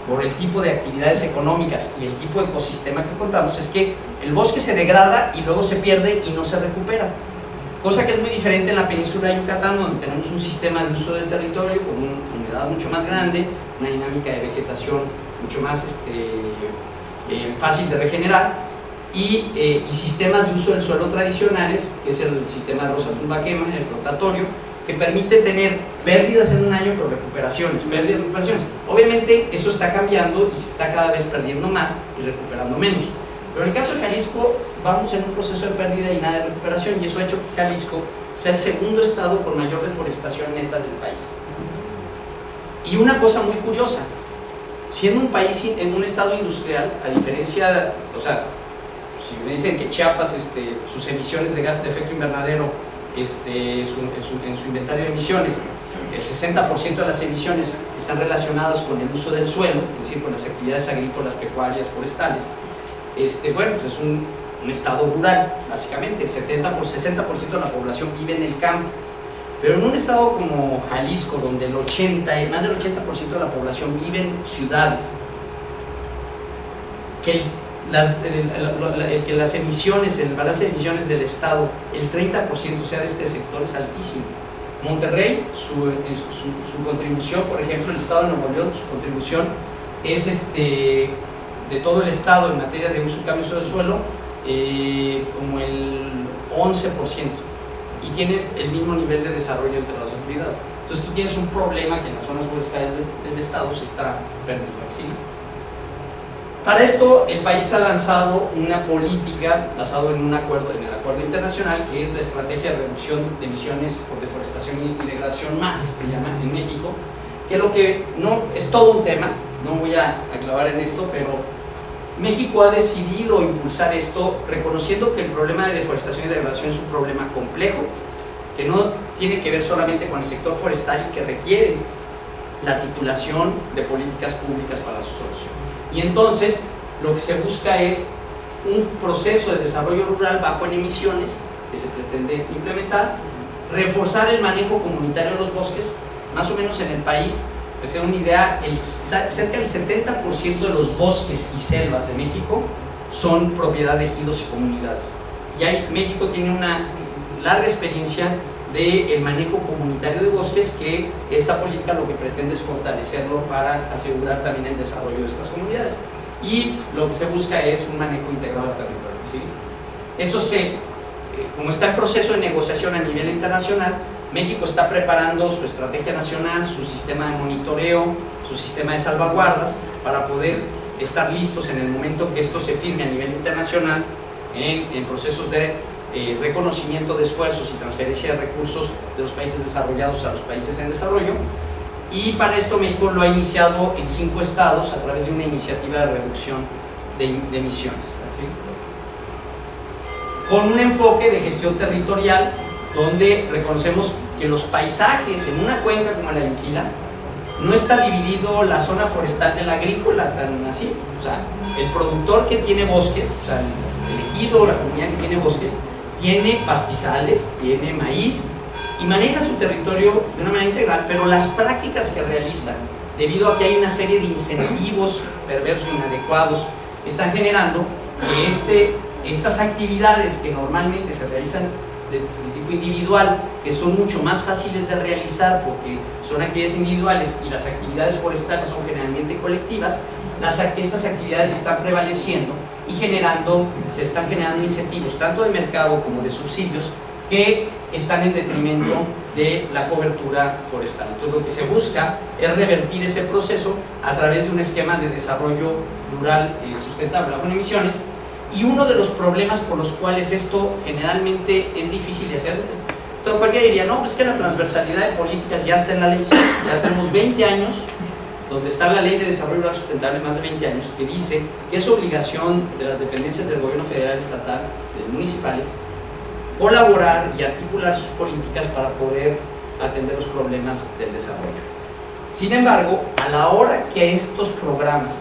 por el tipo de actividades económicas y el tipo de ecosistema que contamos, es que el bosque se degrada y luego se pierde y no se recupera. cosa que es muy diferente en la península de Yucatán, donde tenemos un sistema de uso del territorio con una humedad mucho más grande, una dinámica de vegetación mucho más fácil de regenerar, y sistemas de uso del suelo tradicionales, que es el sistema de rosa-tumba-quema, el rotatorio, que permite tener pérdidas en un año pero recuperaciones, pérdidas y recuperaciones. Obviamente eso está cambiando y se está cada vez perdiendo más y recuperando menos. Pero en el caso de Jalisco vamos en un proceso de pérdida y nada de recuperación, y eso ha hecho que Jalisco sea el segundo estado con mayor deforestación neta del país. Y una cosa muy curiosa, siendo un país, en un estado industrial, a diferencia, o sea, si me dicen que Chiapas, sus emisiones de gases de efecto invernadero, en su inventario de emisiones, el 60% de las emisiones están relacionadas con el uso del suelo, es decir, con las actividades agrícolas, pecuarias, forestales. Bueno, pues es un estado rural, básicamente, 60% de la población vive en el campo. Pero en un estado como Jalisco, donde más del 80% de la población vive en ciudades, que las emisiones, el balance de emisiones del estado, el 30% sea de este sector, es altísimo. Monterrey, su contribución, por ejemplo, el estado de Nuevo León, su contribución es de todo el estado en materia de uso y cambio de suelo, como el 11%, y tienes el mismo nivel de desarrollo entre las dos unidades. Entonces tú tienes un problema que en las zonas forestales del estado se está perdiendo así. Para esto el país ha lanzado una política basada en el acuerdo internacional, que es la estrategia de reducción de emisiones por deforestación y degradación más, que llaman en México, que lo que no es todo un tema, no voy a clavar en esto, pero México ha decidido impulsar esto reconociendo que el problema de deforestación y degradación es un problema complejo, que no tiene que ver solamente con el sector forestal y que requiere la articulación de políticas públicas para su solución. Y entonces lo que se busca es un proceso de desarrollo rural bajo en emisiones que se pretende implementar, reforzar el manejo comunitario de los bosques, más o menos en el país. Para que sea una idea, cerca del 70% de los bosques y selvas de México son propiedad de ejidos y comunidades. Y México tiene una larga experiencia del manejo comunitario de bosques, que esta política lo que pretende es fortalecerlo para asegurar también el desarrollo de estas comunidades. Y lo que se busca es un manejo integrado del territorio, ¿sí? Esto como está en proceso de negociación a nivel internacional, México está preparando su estrategia nacional, su sistema de monitoreo, su sistema de salvaguardas, para poder estar listos en el momento que esto se firme a nivel internacional en procesos de reconocimiento de esfuerzos y transferencia de recursos de los países desarrollados a los países en desarrollo. Y para esto México lo ha iniciado en 5 estados a través de una iniciativa de reducción de emisiones, ¿sí? Con un enfoque de gestión territorial, donde reconocemos que los paisajes en una cuenca como la de Inquila no está dividido la zona forestal de la agrícola tan así. O sea, el productor que tiene bosques, o sea, el ejido, la comunidad que tiene bosques, tiene pastizales, tiene maíz y maneja su territorio de una manera integral, pero las prácticas que realizan, debido a que hay una serie de incentivos perversos e inadecuados, están generando que estas actividades que normalmente se realizan de tipo individual, que son mucho más fáciles de realizar porque son actividades individuales, y las actividades forestales son generalmente colectivas, estas actividades están prevaleciendo y se están generando incentivos tanto de mercado como de subsidios que están en detrimento de la cobertura forestal. Entonces lo que se busca es revertir ese proceso a través de un esquema de desarrollo rural sustentable bajo en emisiones. Y uno de los problemas por los cuales esto generalmente es difícil de hacer, entonces cualquiera diría, no, es que la transversalidad de políticas ya está en la ley, ya tenemos 20 años donde está la Ley de Desarrollo Rural Sustentable, más de 20 años, que dice que es obligación de las dependencias del gobierno federal, estatal, de municipales, colaborar y articular sus políticas para poder atender los problemas del desarrollo. Sin embargo, a la hora que estos programas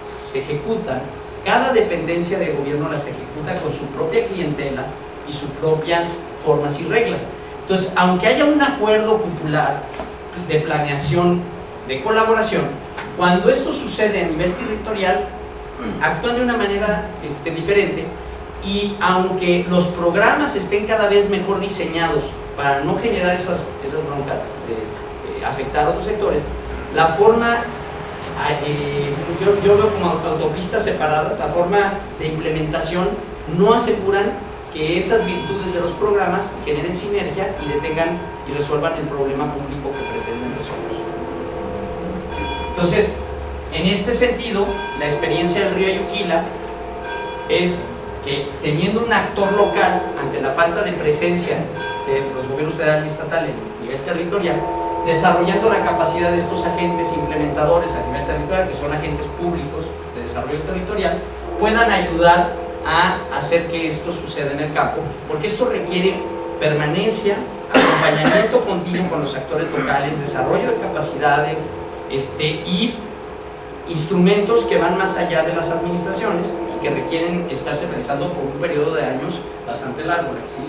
se ejecutan, cada dependencia de gobierno las ejecuta con su propia clientela y sus propias formas y reglas. Entonces, aunque haya un acuerdo popular de planeación, de colaboración, cuando esto sucede a nivel territorial, actúan de una manera diferente, y aunque los programas estén cada vez mejor diseñados para no generar esas broncas de afectar a otros sectores, la forma, yo veo como autopistas separadas, la forma de implementación no aseguran que esas virtudes de los programas generen sinergia y detengan y resuelvan el problema público que pretenden resolver. Entonces, en este sentido, la experiencia del río Ayuquila es que, teniendo un actor local ante la falta de presencia de los gobiernos federal y estatal en nivel territorial, desarrollando la capacidad de estos agentes implementadores a nivel territorial, que son agentes públicos de desarrollo territorial, puedan ayudar a hacer que esto suceda en el campo, porque esto requiere permanencia, acompañamiento continuo con los actores locales, desarrollo de capacidades y instrumentos que van más allá de las administraciones y que requieren estarse realizando por un periodo de años bastante largo. ¿Sí?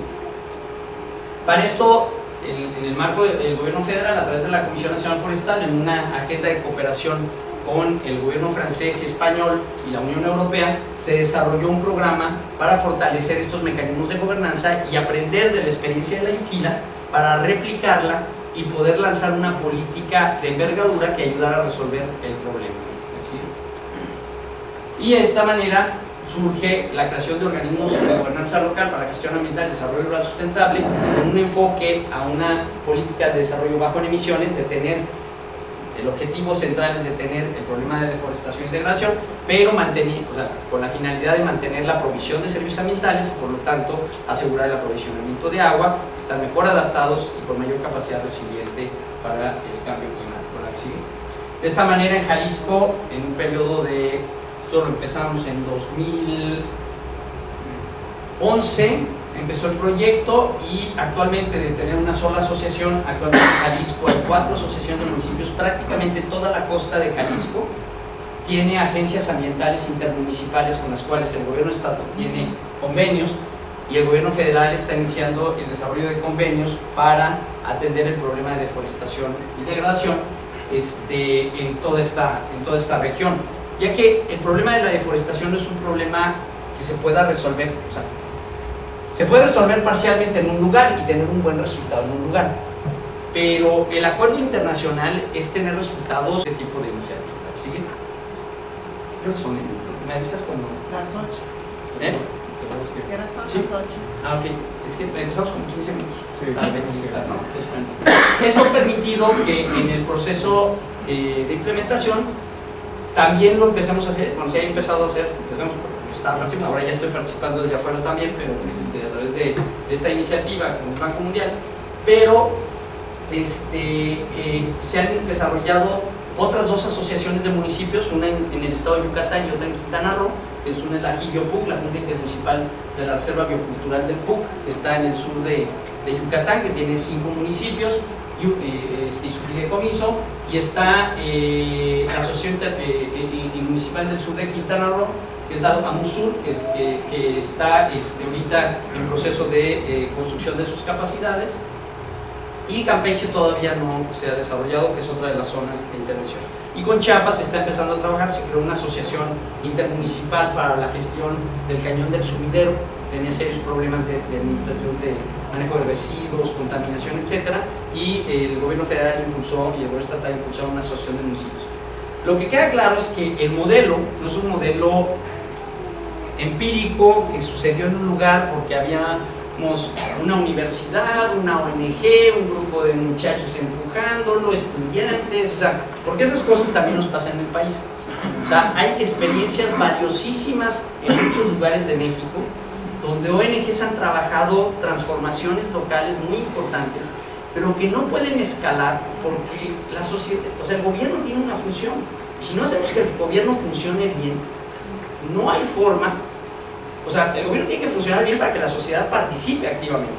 Para esto, en el marco del gobierno federal, a través de la Comisión Nacional Forestal, en una agenda de cooperación con el gobierno francés y español y la Unión Europea, se desarrolló un programa para fortalecer estos mecanismos de gobernanza y aprender de la experiencia de la Ayuquila para replicarla y poder lanzar una política de envergadura que ayudara a resolver el problema. ¿Sí? Y de esta manera surge la creación de organismos de gobernanza local para gestión ambiental y desarrollo rural sustentable, con un enfoque a una política de desarrollo bajo en emisiones, de tener el objetivo central es de tener el problema de deforestación y degradación, pero con la finalidad de mantener la provisión de servicios ambientales, por lo tanto asegurar el aprovisionamiento de agua, estar mejor adaptados y con mayor capacidad resiliente para el cambio climático. ¿Sí? De esta manera, en Jalisco, en un periodo de, esto lo empezamos en 2011, empezó el proyecto, y actualmente, de tener una sola asociación, actualmente en Jalisco hay 4 asociaciones de municipios. Prácticamente toda la costa de Jalisco tiene agencias ambientales intermunicipales con las cuales el gobierno estatal tiene convenios, y el gobierno federal está iniciando el desarrollo de convenios para atender el problema de deforestación y degradación en toda esta región, ya que el problema de la deforestación no es un problema que se pueda resolver, se puede resolver parcialmente en un lugar y tener un buen resultado en un lugar, pero el acuerdo internacional es tener resultados de este tipo de iniciativas. ¿Sí? Creo que son, ¿me avisas cuando?
Las 8.
¿Eh?
¿Sí?
Las 8. Ah, ok. Es que empezamos con 15 minutos.
Sí.
Tal vez, ¿no? Esto ha permitido que en el proceso de implementación también lo empecemos a hacer. Bueno, se ha empezado a hacer, ahora ya estoy participando desde afuera también, pero a través de esta iniciativa con el Banco Mundial, pero se han desarrollado otras 2 asociaciones de municipios, una en el estado de Yucatán y otra en Quintana Roo, que es una de la JIBIOPUC, la Junta Intermunicipal de la Reserva Biocultural del PUC, que está en el sur de Yucatán, que tiene 5 municipios y su fideicomiso, y está la Asociación Municipal del Sur de Quintana Roo, que es la AMUSUR, que está ahorita en proceso de construcción de sus capacidades, y Campeche todavía no se ha desarrollado, que es otra de las zonas de intervención. Y con Chiapas se está empezando a trabajar, se creó una asociación intermunicipal para la gestión del cañón del Sumidero, tenía serios problemas de administración, de manejo de residuos, contaminación, etc. Y el gobierno federal impulsó, y el gobierno estatal impulsaron una asociación de municipios. Lo que queda claro es que el modelo no es un modelo empírico que sucedió en un lugar porque había una universidad, una ONG, un grupo de muchachos empujándolo, estudiantes, porque esas cosas también nos pasan en el país. Hay experiencias valiosísimas en muchos lugares de México donde ONGs han trabajado transformaciones locales muy importantes, pero que no pueden escalar porque la sociedad, el gobierno tiene una función. Si no hacemos que el gobierno funcione bien, no hay forma. El gobierno tiene que funcionar bien para que la sociedad participe activamente.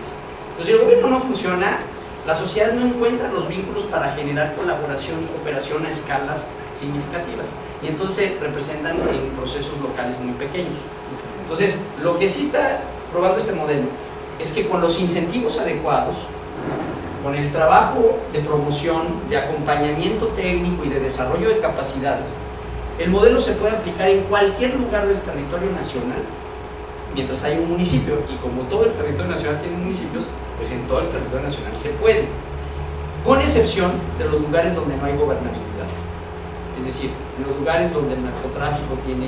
Entonces, si el gobierno no funciona, la sociedad no encuentra los vínculos para generar colaboración y cooperación a escalas significativas. Y entonces representan en procesos locales muy pequeños. Entonces, lo que sí está probando este modelo es que con los incentivos adecuados, con el trabajo de promoción, de acompañamiento técnico y de desarrollo de capacidades, el modelo se puede aplicar en cualquier lugar del territorio nacional mientras hay un municipio, y como todo el territorio nacional tiene municipios, pues en todo el territorio nacional se puede, con excepción de los lugares donde no hay gobernabilidad. Es decir, en los lugares donde el narcotráfico tiene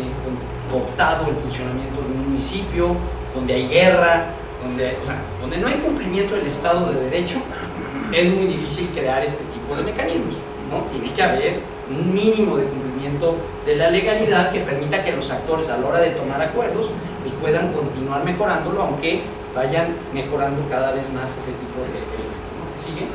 cooptado el funcionamiento de un municipio, donde hay guerra, donde no hay cumplimiento del Estado de Derecho, es muy difícil crear este tipo de mecanismos, ¿no? Tiene que haber un mínimo de cumplimiento de la legalidad que permita que los actores, a la hora de tomar acuerdos, pues puedan continuar mejorándolo, aunque vayan mejorando cada vez más ese tipo de elementos, ¿no? ¿Sigue?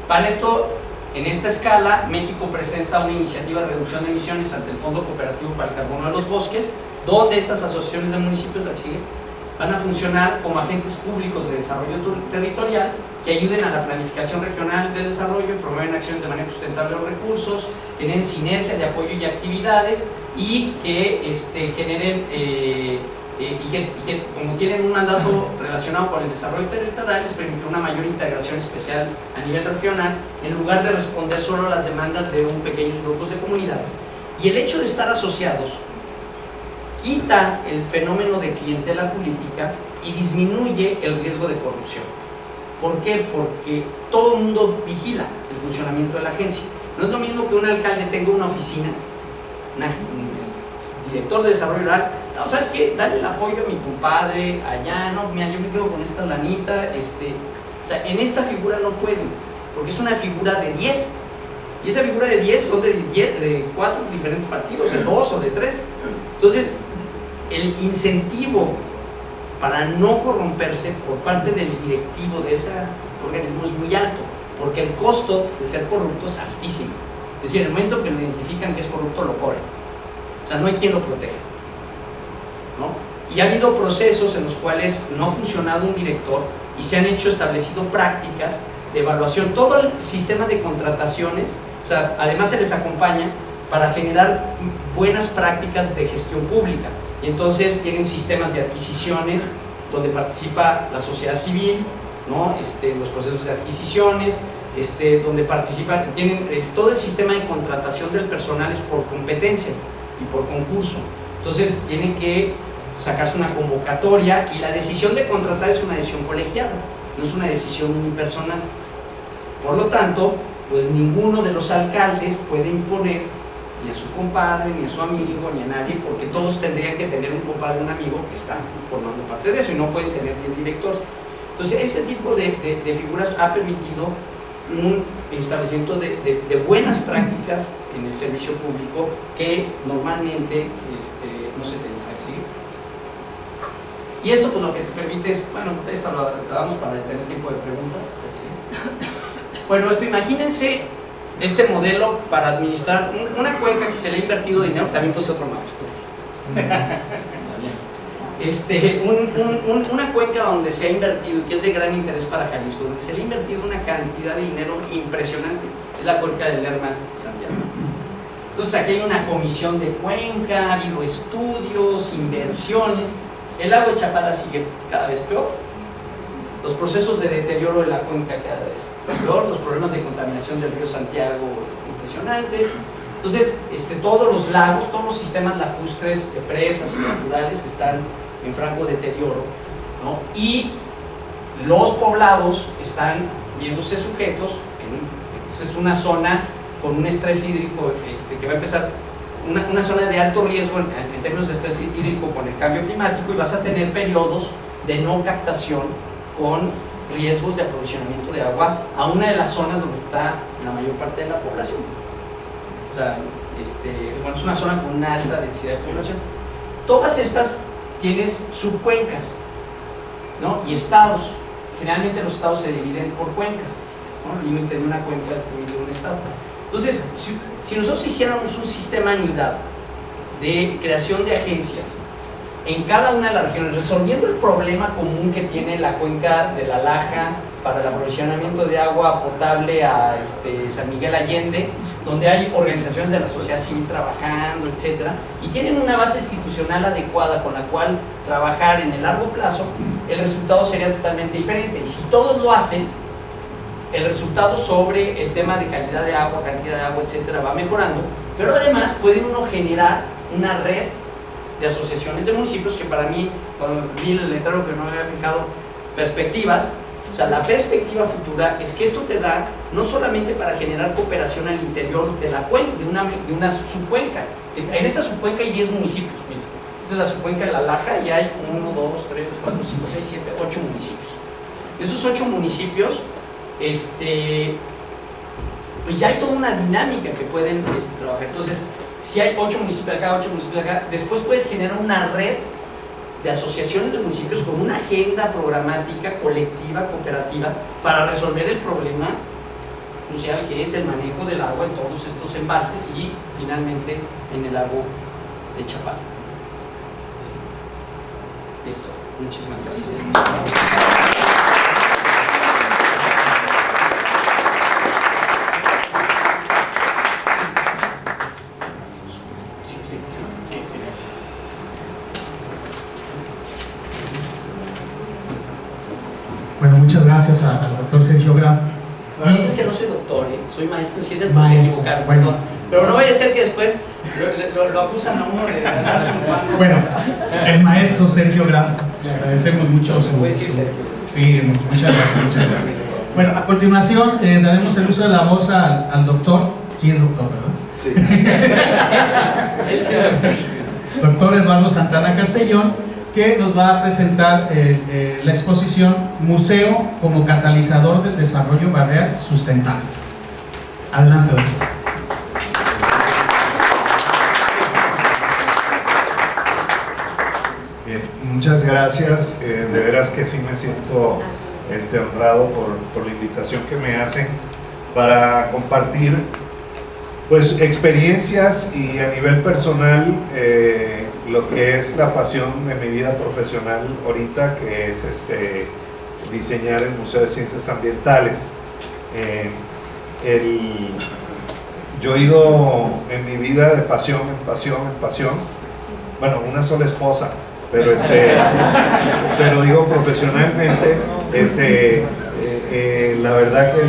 Para esto, en esta escala, México presenta una iniciativa de reducción de emisiones ante el Fondo Cooperativo para el Carbono de los Bosques, donde estas asociaciones de municipios, la que sigue, van a funcionar como agentes públicos de desarrollo territorial que ayuden a la planificación regional de desarrollo, promueven acciones de manejo sustentable de los recursos, tienen sinergia de apoyo y actividades y que generen y que como tienen un mandato relacionado con el desarrollo territorial, les permite una mayor integración especial a nivel regional en lugar de responder solo a las demandas de un pequeños grupos de comunidades. Y el hecho de estar asociados quita el fenómeno de clientela política y disminuye el riesgo de corrupción. ¿Por qué? Porque todo el mundo vigila el funcionamiento de la agencia. No es lo mismo que un alcalde tenga una oficina, un director de desarrollo rural, no, ¿sabes qué? Dale el apoyo a mi compadre allá, no, mira, yo me quedo con esta lanita, o sea, en esta figura no pueden, porque es una figura de 10, y esa figura de 10 son de 4 diferentes partidos, de 2 o de 3. Entonces, el incentivo para no corromperse por parte del directivo de ese organismo es muy alto, porque el costo de ser corrupto es altísimo. Es decir, en el momento que lo identifican que es corrupto, lo corren. O sea, no hay quien lo proteja, ¿no? Y ha habido procesos en los cuales no ha funcionado un director y se han establecido prácticas de evaluación. Todo el sistema de contrataciones, o sea, además se les acompaña para generar buenas prácticas de gestión pública. Y entonces tienen sistemas de adquisiciones donde participa la sociedad civil, ¿no? Los procesos de adquisiciones, donde participan, tienen todo el sistema de contratación del personal es por competencias y por concurso. Entonces tienen que sacarse una convocatoria y la decisión de contratar es una decisión colegiada, no es una decisión unipersonal. Por lo tanto, pues ninguno de los alcaldes puede imponer ni a su compadre, ni a su amigo, ni a nadie, porque todos tendrían que tener un compadre, un amigo que está formando parte de eso y no pueden tener 10 directores. Entonces, ese tipo de figuras ha permitido un establecimiento de buenas prácticas en el servicio público que normalmente no se tenía que seguir. Y esto pues lo que te permite es, bueno, esta lo damos para tener tiempo de preguntas. ¿Sí? Bueno, imagínense este modelo para administrar una cuenca que se le ha invertido dinero, también puse otro mapa. Una cuenca donde se ha invertido, que es de gran interés para Jalisco, donde se le ha invertido una cantidad de dinero impresionante, es la cuenca del Lerma Santiago. Entonces aquí hay una comisión de cuenca, ha habido estudios, inversiones, el lago de Chapala sigue cada vez peor, los procesos de deterioro de la cuenca cada vez peor, los problemas de contaminación del río Santiago impresionantes. Entonces, todos los lagos, todos los sistemas lacustres, de presas y naturales están en franco deterioro, ¿no? Y los poblados están viéndose sujetos, es una zona con un estrés hídrico que va a empezar, una zona de alto riesgo en términos de estrés hídrico con el cambio climático, y vas a tener periodos de no captación con riesgos de aprovisionamiento de agua a una de las zonas donde está la mayor parte de la población. O sea, es una zona con una alta densidad de población. Todas estas tienes subcuencas, ¿no? Y estados. Generalmente los estados se dividen por cuencas, ¿no? El límite de una cuenca es el límite de un estado. Entonces, si nosotros hiciéramos un sistema anidado de creación de agencias en cada una de las regiones, resolviendo el problema común que tiene la cuenca de la Laja para el aprovisionamiento de agua potable a San Miguel Allende, donde hay organizaciones de la sociedad civil trabajando, etcétera, y tienen una base institucional adecuada con la cual trabajar en el largo plazo, el resultado sería totalmente diferente. Y si todos lo hacen, el resultado sobre el tema de calidad de agua, cantidad de agua, etcétera, va mejorando, pero además puede uno generar una red de asociaciones de municipios, que para mí, cuando vi el letrero que no me había fijado, perspectivas. O sea, la perspectiva futura es que esto te da no solamente para generar cooperación al interior de la cuenca, de una subcuenca. En esa subcuenca hay 10 municipios. Mira. Esta es la subcuenca de La Laja y hay 1, 2, 3, 4, 5, 6, 7, 8 municipios. Esos 8 municipios, pues ya hay toda una dinámica que pueden trabajar. Entonces, si hay 8 municipios acá, 8 municipios acá, después puedes generar una red de asociaciones de municipios con una agenda programática, colectiva, cooperativa, para resolver el problema crucial que es el manejo del agua en todos estos embalses y finalmente en el lago de Chapala. Sí. Listo. Muchísimas gracias.
Bueno, muchas gracias al doctor Sergio Graf.
Bueno, es que no soy doctor, soy maestro en ciencias, no
Maestro,
sé equivocar,
bueno.
perdón. Pero no vaya a ser que después lo acusan a uno de dar su mano.
Bueno, el maestro Sergio Graf, le agradecemos mucho su...
Puede decir Sergio.
Sí, muchas gracias, muchas gracias. Bueno, a continuación daremos el uso de la voz al doctor, sí es doctor, ¿verdad?
Sí.
Él sí es doctor.
Doctor Eduardo Santana Castellón, que nos va a presentar la exposición Museo como catalizador del desarrollo barrial sustentable. Adelante, doctor.
Bien, muchas gracias. De veras que sí me siento honrado por la invitación que me hacen para compartir pues experiencias y a nivel personal lo que es la pasión de mi vida profesional ahorita, que es diseñar el Museo de Ciencias Ambientales. Yo he ido en mi vida de pasión en pasión en pasión, bueno, una sola esposa, pero pero digo profesionalmente, la verdad que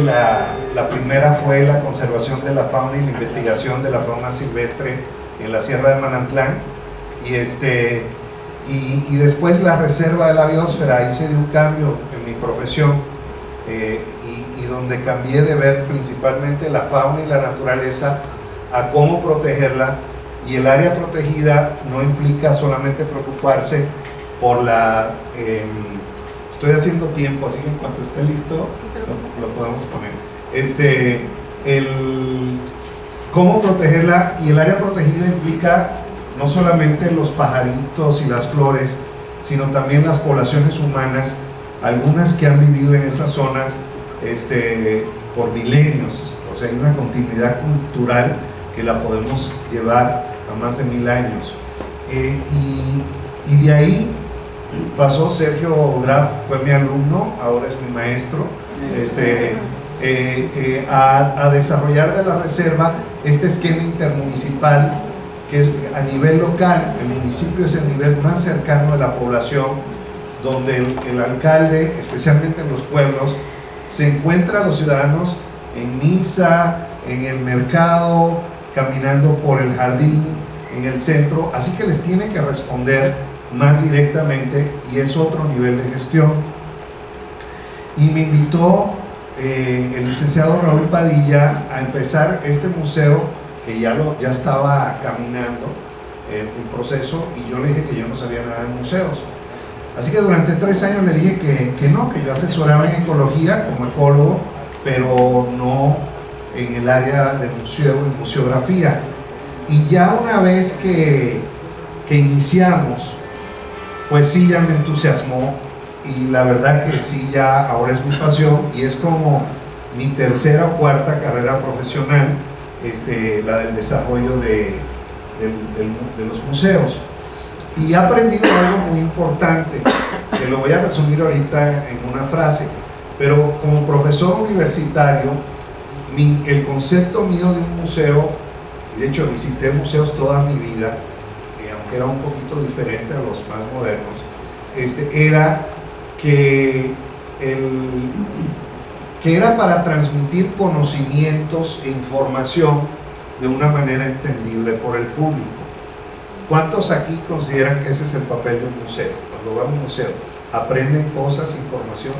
la primera fue la conservación de la fauna y la investigación de la fauna silvestre en la Sierra de Manantlán, y después la reserva de la biosfera. Ahí se dio un cambio en mi profesión, y donde cambié de ver principalmente la fauna y la naturaleza a cómo protegerla. Y el área protegida no implica solamente preocuparse por la... estoy haciendo tiempo, así que en cuanto esté listo lo podemos poner. Cómo protegerla, y el área protegida implica no solamente los pajaritos y las flores, sino también las poblaciones humanas, algunas que han vivido en esas zonas por milenios. O sea, hay una continuidad cultural que la podemos llevar a más de 1000 años. Y de ahí pasó Sergio Graf, fue mi alumno, ahora es mi maestro, a desarrollar de la reserva este esquema intermunicipal, que es a nivel local. El municipio es el nivel más cercano de la población, donde el alcalde, especialmente en los pueblos, se encuentra a los ciudadanos en misa, en el mercado, caminando por el jardín, en el centro, así que les tiene que responder más directamente, y es otro nivel de gestión. Y me invitó el licenciado Raúl Padilla a empezar este museo, que ya estaba caminando el proceso, y yo le dije que yo no sabía nada de museos. Así que durante 3 años le dije que yo asesoraba en ecología como ecólogo, pero no en el área de museo, en museografía. Y ya una vez que iniciamos, pues sí, ya me entusiasmó, y la verdad que sí, ya ahora es mi pasión, y es como mi tercera o cuarta carrera profesional, la del desarrollo de los museos. Y he aprendido algo muy importante, que lo voy a resumir ahorita en una frase, pero como profesor universitario, el concepto mío de un museo, y de hecho visité museos toda mi vida, aunque era un poquito diferente a los más modernos, era que era para transmitir conocimientos e información de una manera entendible por el público. ¿Cuántos aquí consideran que ese es el papel de un museo? Cuando van a un museo, ¿aprenden cosas, información?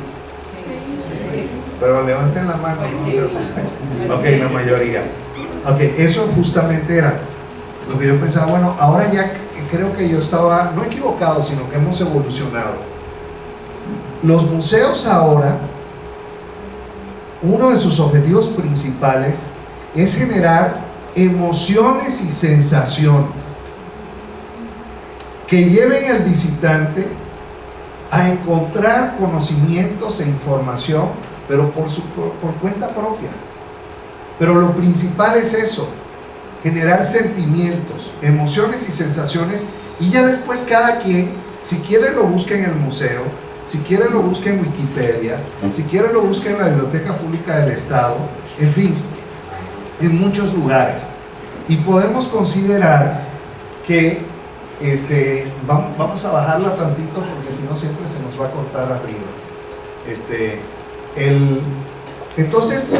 Pero levanten la mano, no se asusten. Ok, la mayoría. Ok, eso justamente era lo que yo pensaba. Bueno, ahora ya creo que yo estaba, no equivocado, sino que hemos evolucionado. Los museos ahora, uno de sus objetivos principales es generar emociones y sensaciones que lleven al visitante a encontrar conocimientos e información, pero por cuenta propia. Pero lo principal es eso, generar sentimientos, emociones y sensaciones, y ya después cada quien, si quiere lo busca en el museo, si quiere lo busca en Wikipedia, si quiere lo busca en la Biblioteca Pública del Estado, en fin, en muchos lugares. Y podemos considerar que vamos a bajarla tantito porque si no siempre se nos va a cortar arriba. Entonces,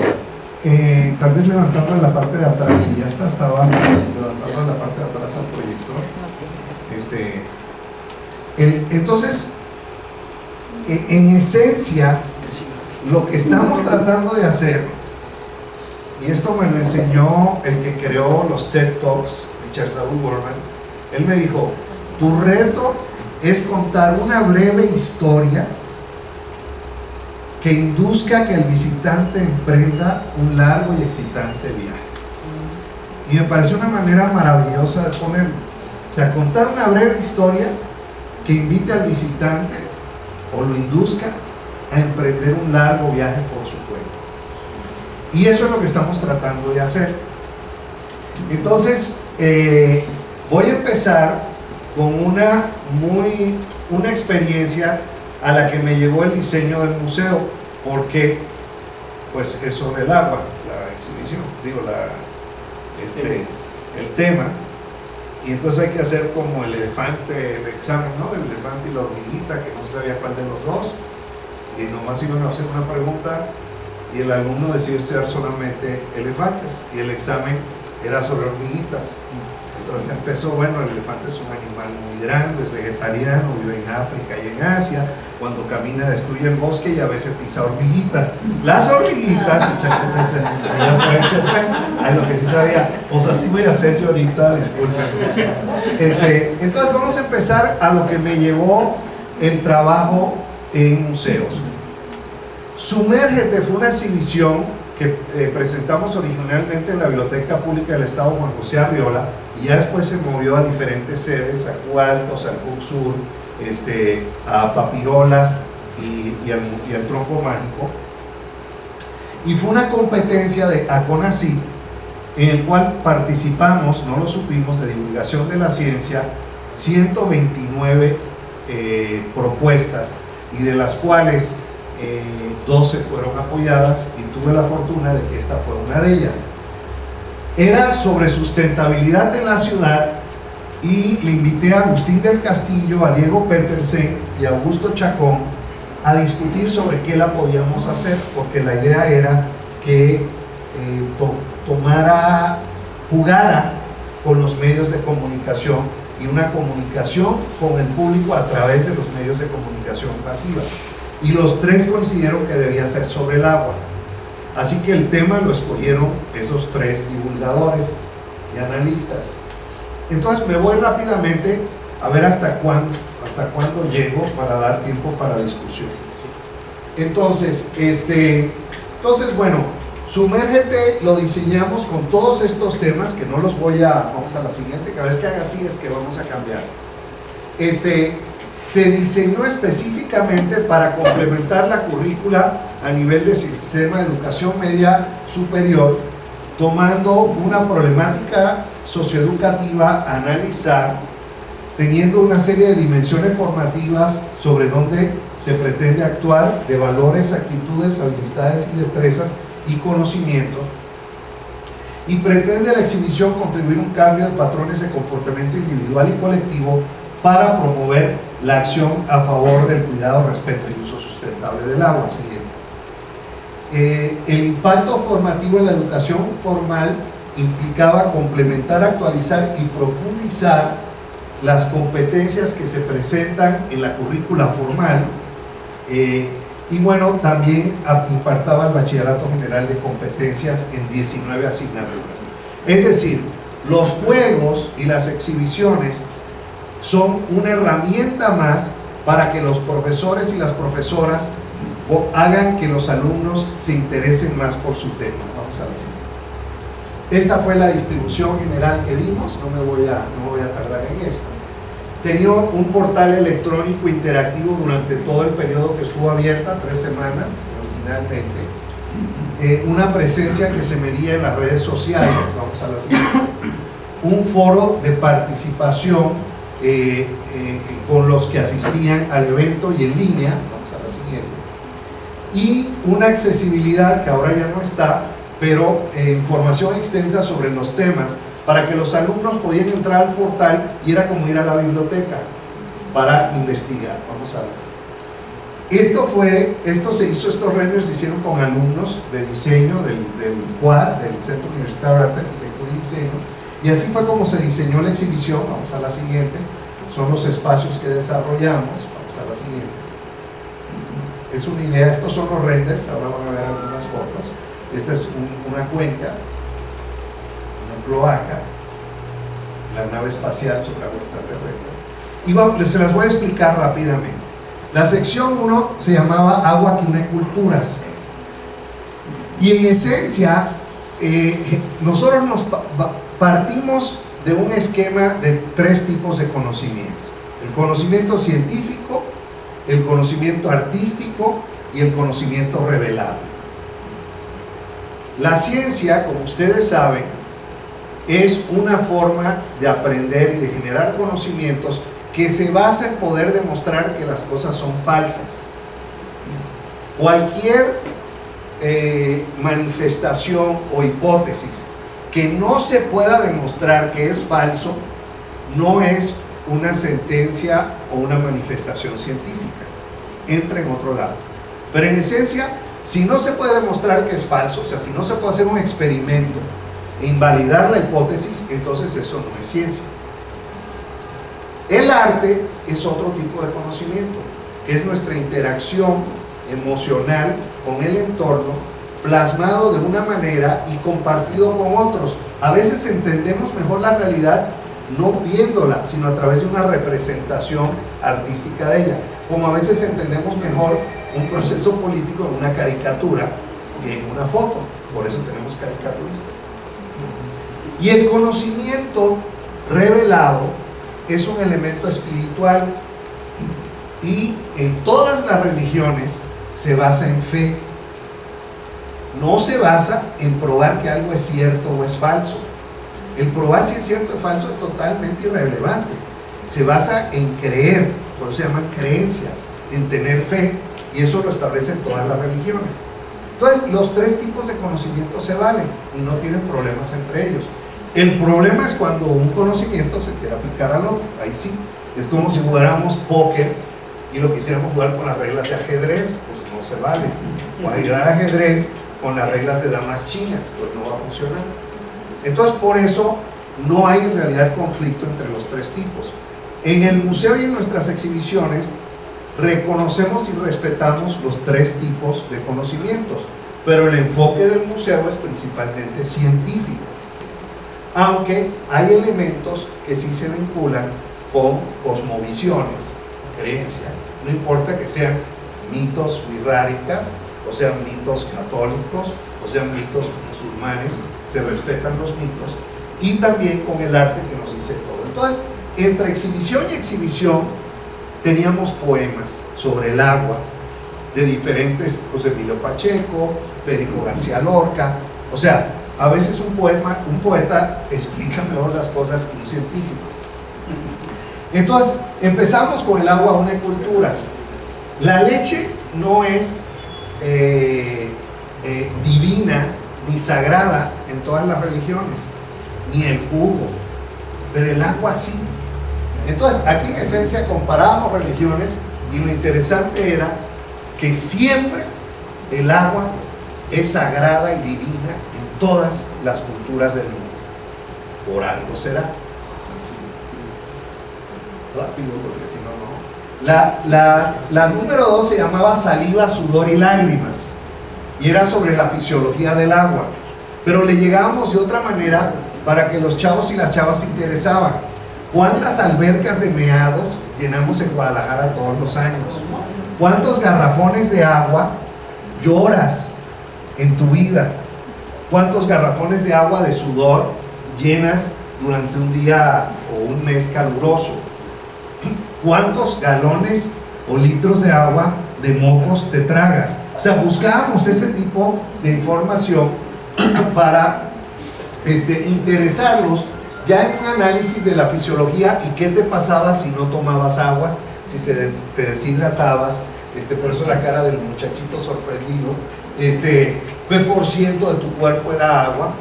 tal vez levantando en la parte de atrás, si ya estaba levantando en la parte de atrás al proyector. Entonces, en esencia, lo que estamos tratando de hacer, y esto me lo enseñó el que creó los TED Talks, Richard Saul Wurman. Él me dijo: tu reto es contar una breve historia que induzca que el visitante emprenda un largo y excitante viaje. Y me parece una manera maravillosa de ponerlo. O sea, contar una breve historia que invite al visitante o lo induzca a emprender un largo viaje por su cuenta. Y eso es lo que estamos tratando de hacer. Entonces, voy a empezar con una experiencia a la que me llevó el diseño del museo, porque pues es sobre el agua, la exhibición, el tema, y entonces hay que hacer como el elefante, el examen, ¿no? El elefante y la hormiguita, que no se sabía cuál de los dos, y nomás iban a hacer una pregunta y el alumno decidió estudiar solamente elefantes y el examen era sobre hormiguitas. Entonces empezó, bueno, el elefante es un animal muy grande, es vegetariano, vive en África y en Asia, cuando camina destruye el bosque y a veces pisa hormiguitas. Las hormiguitas, y ya por ahí se fue, a lo que sí sabía, pues así voy a hacer yo ahorita, disculpen. Entonces vamos a empezar a lo que me llevó el trabajo en museos. Sumérgete fue una exhibición que presentamos originalmente en la Biblioteca Pública del Estado Juan José Arriola, y ya después se movió a diferentes sedes, a Cualtos, al Cook Sur, a Papirolas y al Tronco Mágico. Y fue una competencia de ACONACYT en el cual participamos, no lo supimos, de divulgación de la ciencia, 129 propuestas, y de las cuales 12 fueron apoyadas, y tuve la fortuna de que esta fue una de ellas. Era sobre sustentabilidad en la ciudad, y le invité a Agustín del Castillo, a Diego Petersen y a Augusto Chacón a discutir sobre qué la podíamos hacer, porque la idea era que jugara con los medios de comunicación, y una comunicación con el público a través de los medios de comunicación pasiva. Y los tres coincidieron que debía ser sobre el agua. Así que el tema lo escogieron esos tres divulgadores y analistas. Entonces me voy rápidamente a ver hasta cuándo llego para dar tiempo para discusión. Entonces, bueno, Sumérgete lo diseñamos con todos estos temas que no los vamos a la siguiente, cada vez que haga así es que vamos a cambiar. Se diseñó específicamente para complementar la currícula a nivel de sistema de educación media superior, tomando una problemática socioeducativa a analizar, teniendo una serie de dimensiones formativas sobre dónde se pretende actuar, de valores, actitudes, habilidades y destrezas y conocimientos, y pretende la exhibición contribuir a un cambio de patrones de comportamiento individual y colectivo para promover la acción a favor del cuidado, respeto y uso sustentable del agua. El impacto formativo en la educación formal implicaba complementar, actualizar y profundizar las competencias que se presentan en la currícula formal, y bueno, también impartaba el Bachillerato General de Competencias en 19 asignaturas. Es decir, los juegos y las exhibiciones son una herramienta más para que los profesores y las profesoras hagan que los alumnos se interesen más por su tema. Vamos a la siguiente. Esta fue la distribución general que dimos, no me voy a tardar en esto. Tenía un portal electrónico interactivo durante todo el periodo que estuvo abierta, 3 semanas originalmente. Una presencia que se medía en las redes sociales, vamos a la siguiente. Un foro de participación con los que asistían al evento y en línea, vamos a la siguiente. Y una accesibilidad que ahora ya no está, pero información extensa sobre los temas, para que los alumnos podían entrar al portal y era como ir a la biblioteca para investigar. Vamos a ver. Estos renders se hicieron con alumnos de diseño del CUAD, del Centro Universitario de Arte, Arquitectura y Diseño, y así fue como se diseñó la exhibición. Vamos a la siguiente. Son los espacios que desarrollamos. Vamos a la siguiente. Es una idea, estos son los renders, ahora van a ver algunas fotos. Esta es una cuenca, una cloaca, la nave espacial sobre agua extraterrestre. Y se las voy a explicar rápidamente. La sección 1 se llamaba Agua que une culturas. Y en esencia, nosotros partimos de un esquema de 3 tipos de conocimiento: el conocimiento científico, el conocimiento artístico y el conocimiento revelado. La ciencia, como ustedes saben, es una forma de aprender y de generar conocimientos que se basa en poder demostrar que las cosas son falsas. Cualquier manifestación o hipótesis que no se pueda demostrar que es falso no es una sentencia o una manifestación científica, entra en otro lado. Pero en esencia, si no se puede demostrar que es falso, o sea, si no se puede hacer un experimento e invalidar la hipótesis, entonces eso no es ciencia. El arte es otro tipo de conocimiento, que es nuestra interacción emocional con el entorno, plasmado de una manera y compartido con otros. A veces entendemos mejor la realidad no viéndola, sino a través de una representación artística de ella, como a veces entendemos mejor un proceso político en una caricatura que en una foto. Por eso tenemos caricaturistas. Y el conocimiento revelado es un elemento espiritual, y en todas las religiones se basa en fe. No se basa en probar que algo es cierto o es falso. El probar si es cierto o falso es totalmente irrelevante. Se basa en creer, por eso se llaman creencias, en tener fe, y eso lo establecen todas las religiones. Entonces, los 3 tipos de conocimiento se valen y no tienen problemas entre ellos. El problema es cuando un conocimiento se quiere aplicar al otro. Ahí sí, es como si jugáramos póker y lo quisiéramos jugar con las reglas de ajedrez, pues no se vale. O a jugar ajedrez con las reglas de damas chinas, pues no va a funcionar. Entonces, por eso no hay en realidad conflicto entre los 3 tipos. En el museo y en nuestras exhibiciones reconocemos y respetamos los 3 tipos de conocimientos, pero el enfoque del museo es principalmente científico, aunque hay elementos que sí se vinculan con cosmovisiones, creencias. No importa que sean mitos wixárikas, o sean mitos católicos, o sean mitos musulmanes, se respetan los mitos, y también con el arte que nos dice todo. Entonces, entre exhibición y exhibición teníamos poemas sobre el agua de diferentes, José Emilio Pacheco, Federico García Lorca. O sea, a veces un poeta explica mejor las cosas que un científico. Entonces, empezamos con el agua une culturas. La leche no es divina ni sagrada en todas las religiones, ni el jugo, pero el agua sí. Entonces, aquí en esencia comparábamos religiones, y lo interesante era que siempre el agua es sagrada y divina en todas las culturas del mundo. Por algo será. rápido porque si no, no. La número 2 se llamaba Saliva, Sudor y Lágrimas y era sobre la fisiología del agua, pero le llegábamos de otra manera para que los chavos y las chavas se interesaban. ¿Cuántas albercas de meados llenamos en Guadalajara todos los años? ¿Cuántos garrafones de agua lloras en tu vida? ¿Cuántos garrafones de agua de sudor llenas durante un día o un mes caluroso? ¿Cuántos galones o litros de agua de mocos te tragas? O sea, buscábamos ese tipo de información para interesarlos ya en un análisis de la fisiología y qué te pasaba si no tomabas aguas, si te deshidratabas, por eso la cara del muchachito sorprendido, qué por ciento de tu cuerpo era agua,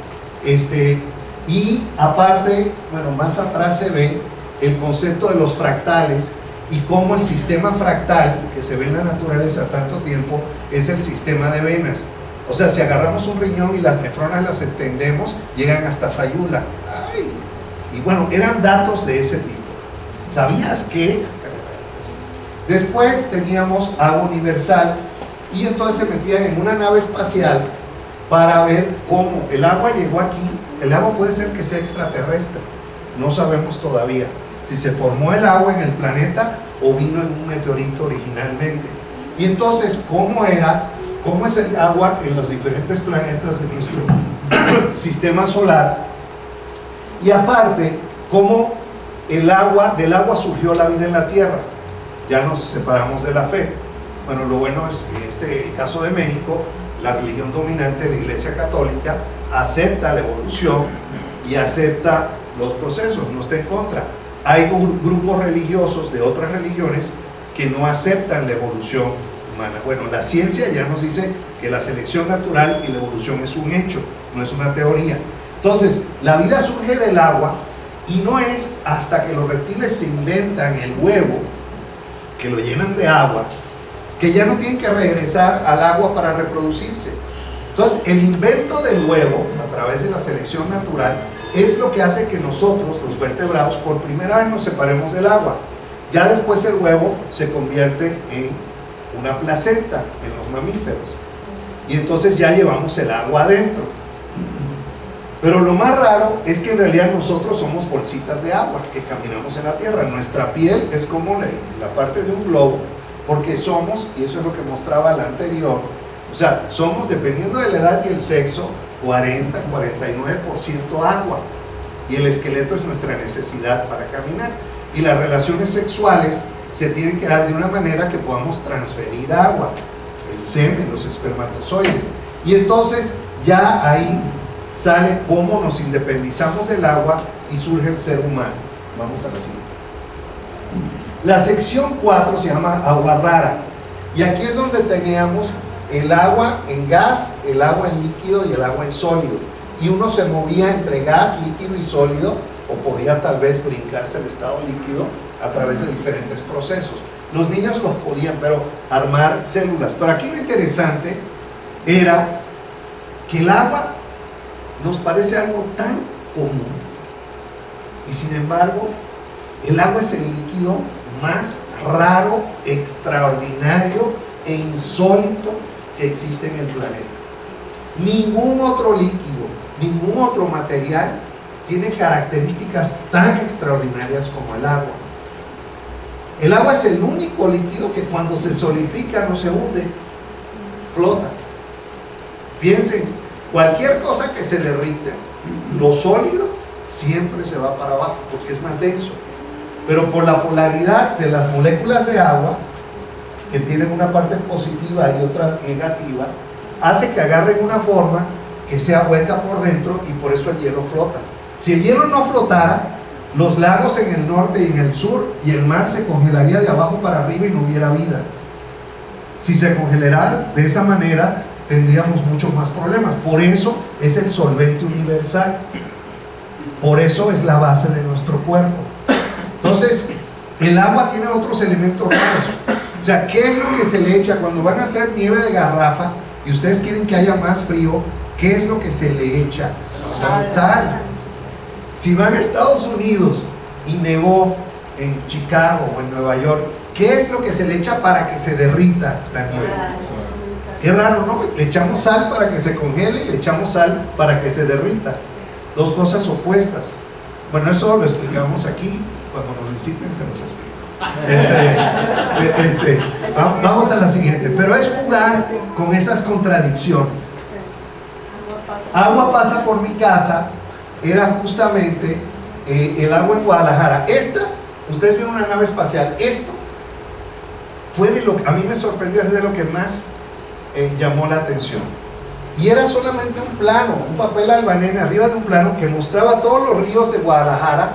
y aparte, bueno, más atrás se ve el concepto de los fractales y cómo el sistema fractal que se ve en la naturaleza tanto tiempo es el sistema de venas. O sea, si agarramos un riñón y las nefronas las extendemos, llegan hasta Sayula. ¡Ay! Y bueno, eran datos de ese tipo. ¿Sabías que? Después teníamos agua universal y entonces se metían en una nave espacial para ver cómo el agua llegó aquí. El agua puede ser que sea extraterrestre, no sabemos todavía si se formó el agua en el planeta o vino en un meteorito originalmente. Y entonces, ¿cómo es el agua en los diferentes planetas de nuestro sistema solar? Y aparte, ¿cómo del agua surgió la vida en la Tierra? Ya nos separamos de la fe. Bueno, lo bueno es que el caso de México, la religión dominante, la Iglesia Católica, acepta la evolución y acepta los procesos, no está en contra. Hay grupos religiosos de otras religiones que no aceptan la evolución humana. Bueno, la ciencia ya nos dice que la selección natural y la evolución es un hecho, no es una teoría. Entonces, la vida surge del agua y no es hasta que los reptiles se inventan el huevo, que lo llenan de agua, que ya no tienen que regresar al agua para reproducirse. Entonces, el invento del huevo, a través de la selección natural, es lo que hace que nosotros, los vertebrados, por primera vez nos separemos del agua. Ya después el huevo se convierte en una placenta en los mamíferos. Y entonces ya llevamos el agua adentro. Pero lo más raro es que en realidad nosotros somos bolsitas de agua que caminamos en la tierra. Nuestra piel es como la parte de un globo, porque somos, y eso es lo que mostraba la anterior, o sea, somos, dependiendo de la edad y el sexo, 40-49% agua. Y el esqueleto es nuestra necesidad para caminar. Y las relaciones sexuales se tienen que dar de una manera que podamos transferir agua, el semen, los espermatozoides. Y entonces ya ahí sale cómo nos independizamos del agua y surge el ser humano. Vamos a la siguiente. La sección 4 se llama agua rara. Y aquí es donde teníamos el agua en gas, el agua en líquido y el agua en sólido. Y uno se movía entre gas, líquido y sólido, o podía tal vez brincarse el estado líquido a través de diferentes procesos. Los niños los podían, pero armar células. Pero aquí lo interesante era que el agua nos parece algo tan común. Y sin embargo, el agua es el líquido más raro, extraordinario e insólito que existe en el planeta. Ningún otro líquido, ningún otro material tiene características tan extraordinarias como el agua. El agua es el único líquido que cuando se solidifica no se hunde, flota. Piensen, cualquier cosa que se derrite, lo sólido siempre se va para abajo porque es más denso. Pero por la polaridad de las moléculas de agua, que tienen una parte positiva y otra negativa, hace que agarren una forma que sea hueca por dentro y por eso el hielo flota. Si el hielo no flotara, los lagos en el norte y en el sur y el mar se congelaría de abajo para arriba y no hubiera vida. Si se congelara de esa manera, tendríamos muchos más problemas. Por eso es el solvente universal. Por eso es la base de nuestro cuerpo. Entonces, el agua tiene otros elementos raros. O sea, ¿qué es lo que se le echa cuando van a hacer nieve de garrafa y ustedes quieren que haya más frío? ¿Qué es lo que se le echa? Sal. Si van a Estados Unidos y nevó en Chicago o en Nueva York, ¿qué es lo que se le echa para que se derrita la nieve? Qué raro, ¿no? Le echamos sal para que se congele y le echamos sal para que se derrita. Dos cosas opuestas. Bueno, eso lo explicamos aquí. Cuando nos visiten se nos explica. Vamos a la siguiente. Pero es jugar con esas contradicciones. Agua pasa por mi casa era justamente el agua en Guadalajara. Ustedes vieron una nave espacial. Esto fue de lo que a mí me sorprendió, es de lo que más llamó la atención. Y era solamente un plano, un papel albanene arriba de un plano que mostraba todos los ríos de Guadalajara,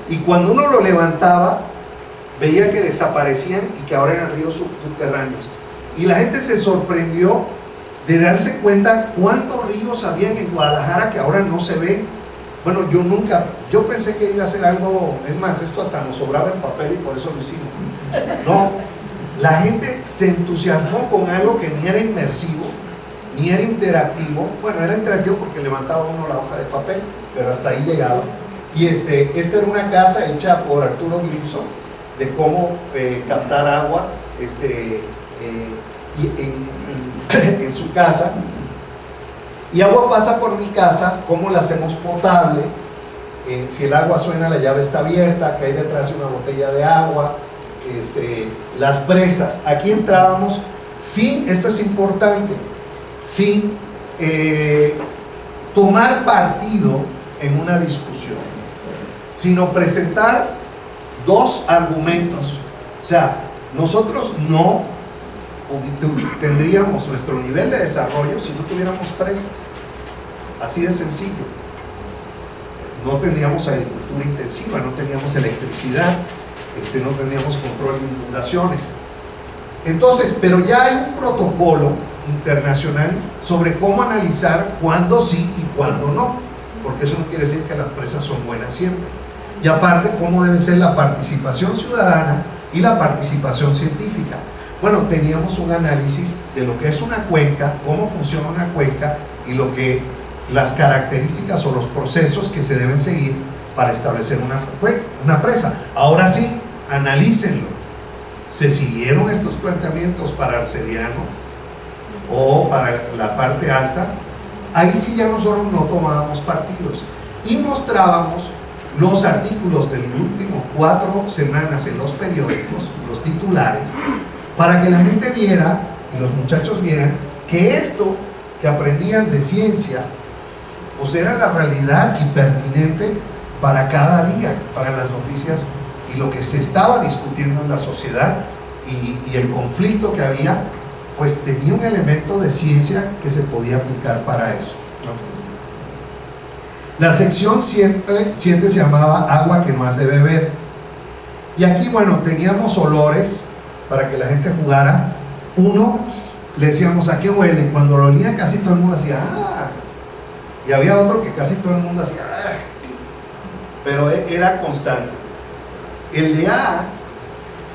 y cuando uno lo levantaba veía que desaparecían y que ahora eran ríos subterráneos. Y la gente se sorprendió de darse cuenta cuántos ríos habían en Guadalajara que ahora no se ven. Bueno, yo pensé que iba a ser algo, es más, esto hasta nos sobraba en papel y por eso lo hicimos. No, la gente se entusiasmó con algo que ni era inmersivo, ni era interactivo. Bueno, era interactivo porque levantaba uno la hoja de papel, pero hasta ahí llegaba. Y esta era una casa hecha por Arturo Gliso, de cómo captar agua en su casa. Y agua pasa por mi casa, cómo la hacemos potable, si el agua suena, la llave está abierta, que hay detrás de una botella de agua, las presas. Aquí entrábamos sin, esto es importante, sin tomar partido en una discusión, sino presentar dos argumentos. O sea, nosotros no tendríamos nuestro nivel de desarrollo si no tuviéramos presas. Así de sencillo. No tendríamos agricultura intensiva, no teníamos electricidad, no teníamos control de inundaciones. Entonces, pero ya hay un protocolo internacional sobre cómo analizar cuándo sí y cuándo no, porque eso no quiere decir que las presas son buenas siempre. Y aparte, cómo debe ser la participación ciudadana y la participación científica. Bueno, teníamos un análisis de lo que es una cuenca, cómo funciona una cuenca y las características o los procesos que se deben seguir para establecer una presa. Ahora sí, analícenlo. ¿Se siguieron estos planteamientos para Arcediano o para la parte alta? Ahí sí ya nosotros no tomábamos partidos y mostrábamos los artículos de las últimas 4 semanas en los periódicos, los titulares, para que la gente viera y los muchachos vieran que esto que aprendían de ciencia pues era la realidad y pertinente para cada día, para las noticias y lo que se estaba discutiendo en la sociedad y el conflicto que había, pues tenía un elemento de ciencia que se podía aplicar para eso. Entonces, la sección 7 se llamaba agua que no has de beber, y aquí, bueno, teníamos olores para que la gente jugara. Uno, le decíamos ¿a qué huele? Cuando lo olía casi todo el mundo hacía ¡ah! Y había otro que casi todo el mundo hacía ¡ah! Pero era constante. El de A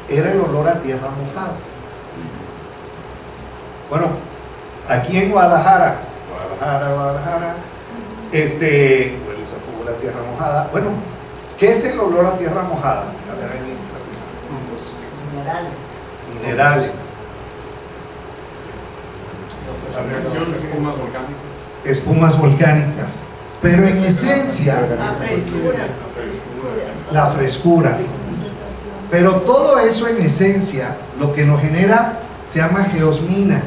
era el olor a tierra mojada. Bueno, aquí en Guadalajara, huele esa figura a tierra mojada. Bueno, ¿qué es el olor a tierra mojada? A ver, ahí minerales. Espumas volcánicas. Pero en esencia, la frescura. Pero todo eso en esencia, lo que nos genera se llama geosmina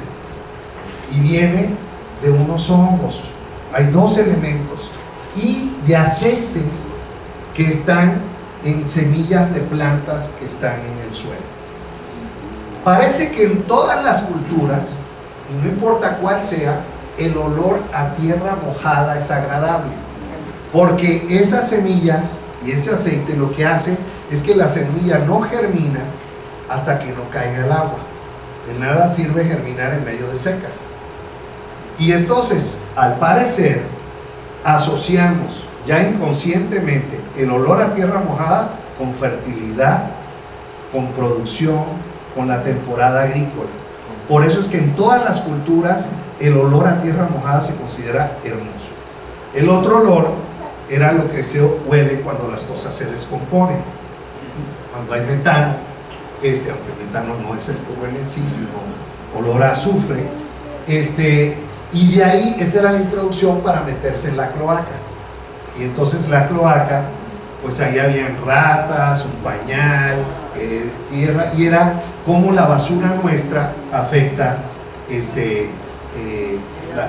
y viene de unos hongos. Hay 2 elementos y de aceites que están en semillas de plantas que están en el suelo. Parece que en todas las culturas, y no importa cuál sea, el olor a tierra mojada es agradable, porque esas semillas y ese aceite lo que hace es que la semilla no germina hasta que no caiga el agua. De nada sirve germinar en medio de secas. Y entonces, al parecer, asociamos ya inconscientemente el olor a tierra mojada con fertilidad, con producción, con la temporada agrícola. Por eso es que en todas las culturas el olor a tierra mojada se considera hermoso. El otro olor era lo que se huele cuando las cosas se descomponen. cuando hay metano, aunque el metano no es el fuego en sí, sino olor a azufre, y de ahí esa era la introducción para meterse en la cloaca. Y entonces la cloaca, pues ahí habían ratas, un pañal, tierra, y era cómo la basura nuestra afecta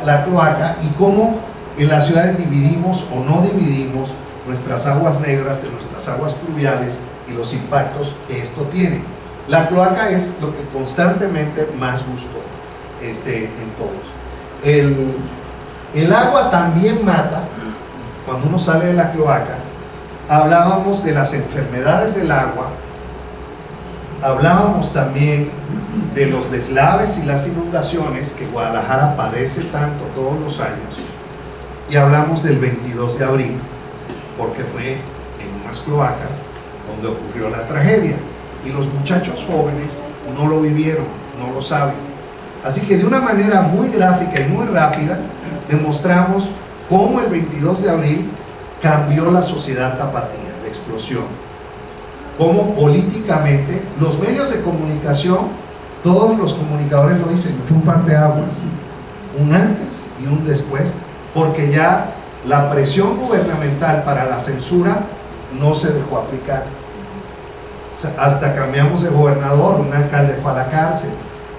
la cloaca, y cómo en las ciudades dividimos o no dividimos nuestras aguas negras de nuestras aguas pluviales y los impactos que esto tiene. La cloaca es lo que constantemente más gustó en todos. El agua también mata. Cuando uno sale de la cloaca, hablábamos de las enfermedades del agua, hablábamos también de los deslaves y las inundaciones que Guadalajara padece tanto todos los años, y hablamos del 22 de abril, porque fue en unas cloacas donde ocurrió la tragedia, y los muchachos jóvenes no lo vivieron, no lo saben. Así que de una manera muy gráfica y muy rápida demostramos cómo el 22 de abril cambió la sociedad tapatía, la explosión. Cómo políticamente los medios de comunicación, todos los comunicadores lo dicen, fue un parteaguas, un antes y un después, porque ya la presión gubernamental para la censura no se dejó aplicar. O sea, hasta cambiamos de gobernador, un alcalde fue a la cárcel.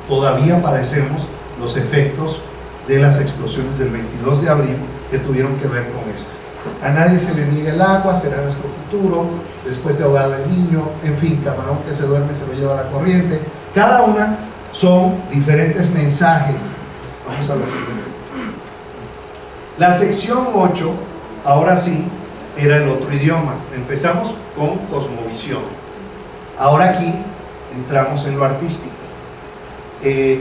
Todavía padecemos los efectos de las explosiones del 22 de abril que tuvieron que ver con esto. A nadie se le niega el agua, será nuestro futuro, después de ahogado el niño, en fin, camarón que se duerme se lo lleva la corriente. Cada una son diferentes mensajes. Vamos a la siguiente. La sección 8, ahora sí, era el otro idioma. Empezamos con cosmovisión. Ahora aquí entramos en lo artístico.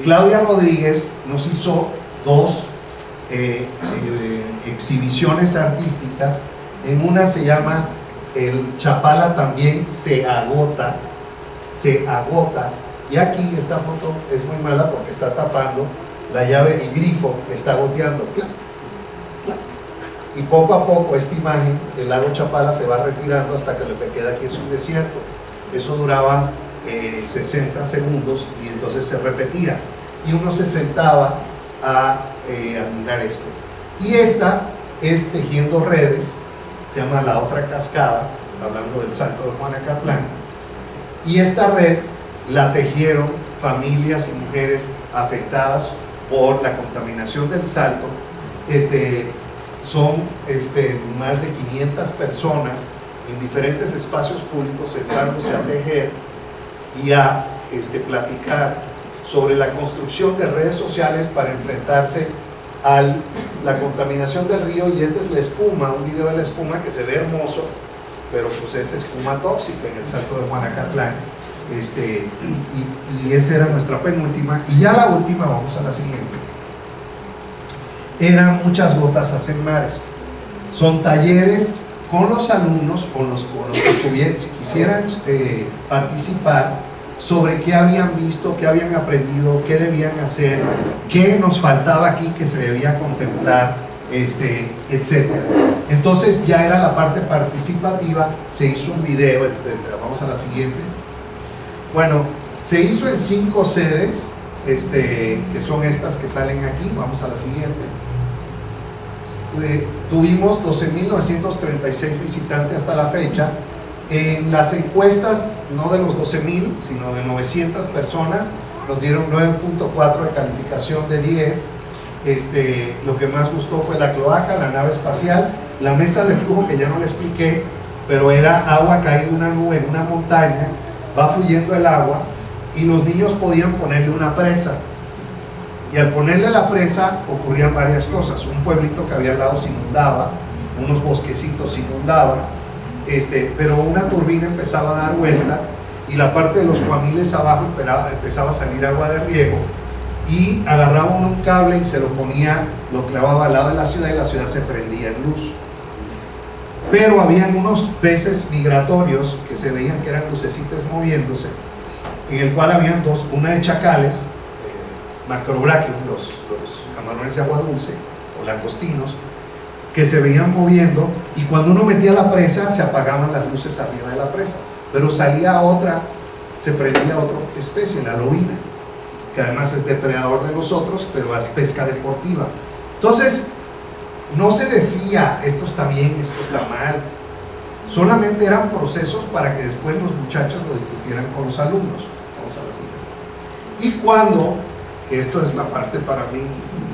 Claudia Rodríguez nos hizo dos exhibiciones artísticas. En una se llama El Chapala también se agota, y aquí esta foto es muy mala porque está tapando la llave, el grifo que está goteando, y poco a poco esta imagen del lago Chapala se va retirando hasta que lo que queda aquí es un desierto. Eso duraba 60 segundos y entonces se repetía y uno se sentaba a admirar esto. Y esta es Tejiendo Redes, se llama La Otra Cascada, hablando del Salto de Juanacatlán, y esta red la tejieron familias y mujeres afectadas por la contaminación del Salto. Son más de 500 personas en diferentes espacios públicos sentándose a tejer y a platicar sobre la construcción de redes sociales para enfrentarse a la contaminación del río. Y esta es la espuma, un video de la espuma que se ve hermoso, pero pues es espuma tóxica en el Salto de Juanacatlán. Y esa era nuestra penúltima. Y ya la última, vamos a la siguiente. Eran Muchas Gotas Hacen Mares. Son talleres con los alumnos, con los que quisieran participar, sobre qué habían visto, qué habían aprendido, qué debían hacer, qué nos faltaba aquí que se debía contemplar, etcétera. Entonces ya era la parte participativa, se hizo un video, etcétera. Vamos a la siguiente. Bueno, se hizo en 5 sedes, que son estas que salen aquí. Vamos a la siguiente. Tuvimos 12.936 visitantes hasta la fecha. En las encuestas, no de los 12.000, sino de 900 personas, nos dieron 9.4 de calificación de 10. Lo que más gustó fue la cloaca, la nave espacial, la mesa de flujo, que ya no le expliqué, pero era agua caída de una nube en una montaña, va fluyendo el agua, y los niños podían ponerle una presa. Y al ponerle la presa ocurrían varias cosas. Un pueblito que había al lado se inundaba, unos bosquecitos se inundaban, pero una turbina empezaba a dar vuelta y la parte de los cuamiles abajo empezaba a salir agua de riego, y agarraba uno un cable y se lo ponía, lo clavaba al lado de la ciudad, y la ciudad se prendía en luz. Pero habían unos peces migratorios que se veían que eran lucecitas moviéndose, en el cual habían dos, una de chacales, macrobrachios, los camarones de agua dulce o langostinos, que se veían moviendo, y cuando uno metía la presa se apagaban las luces arriba de la presa. pero salía otra, se prendía otra especie, la lobina, que además es depredador de los otros, pero es pesca deportiva. Entonces, no se decía esto está bien, esto está mal, solamente eran procesos para que después los muchachos lo discutieran con los alumnos. Vamos a la siguiente. Y cuando, que esto es la parte para mí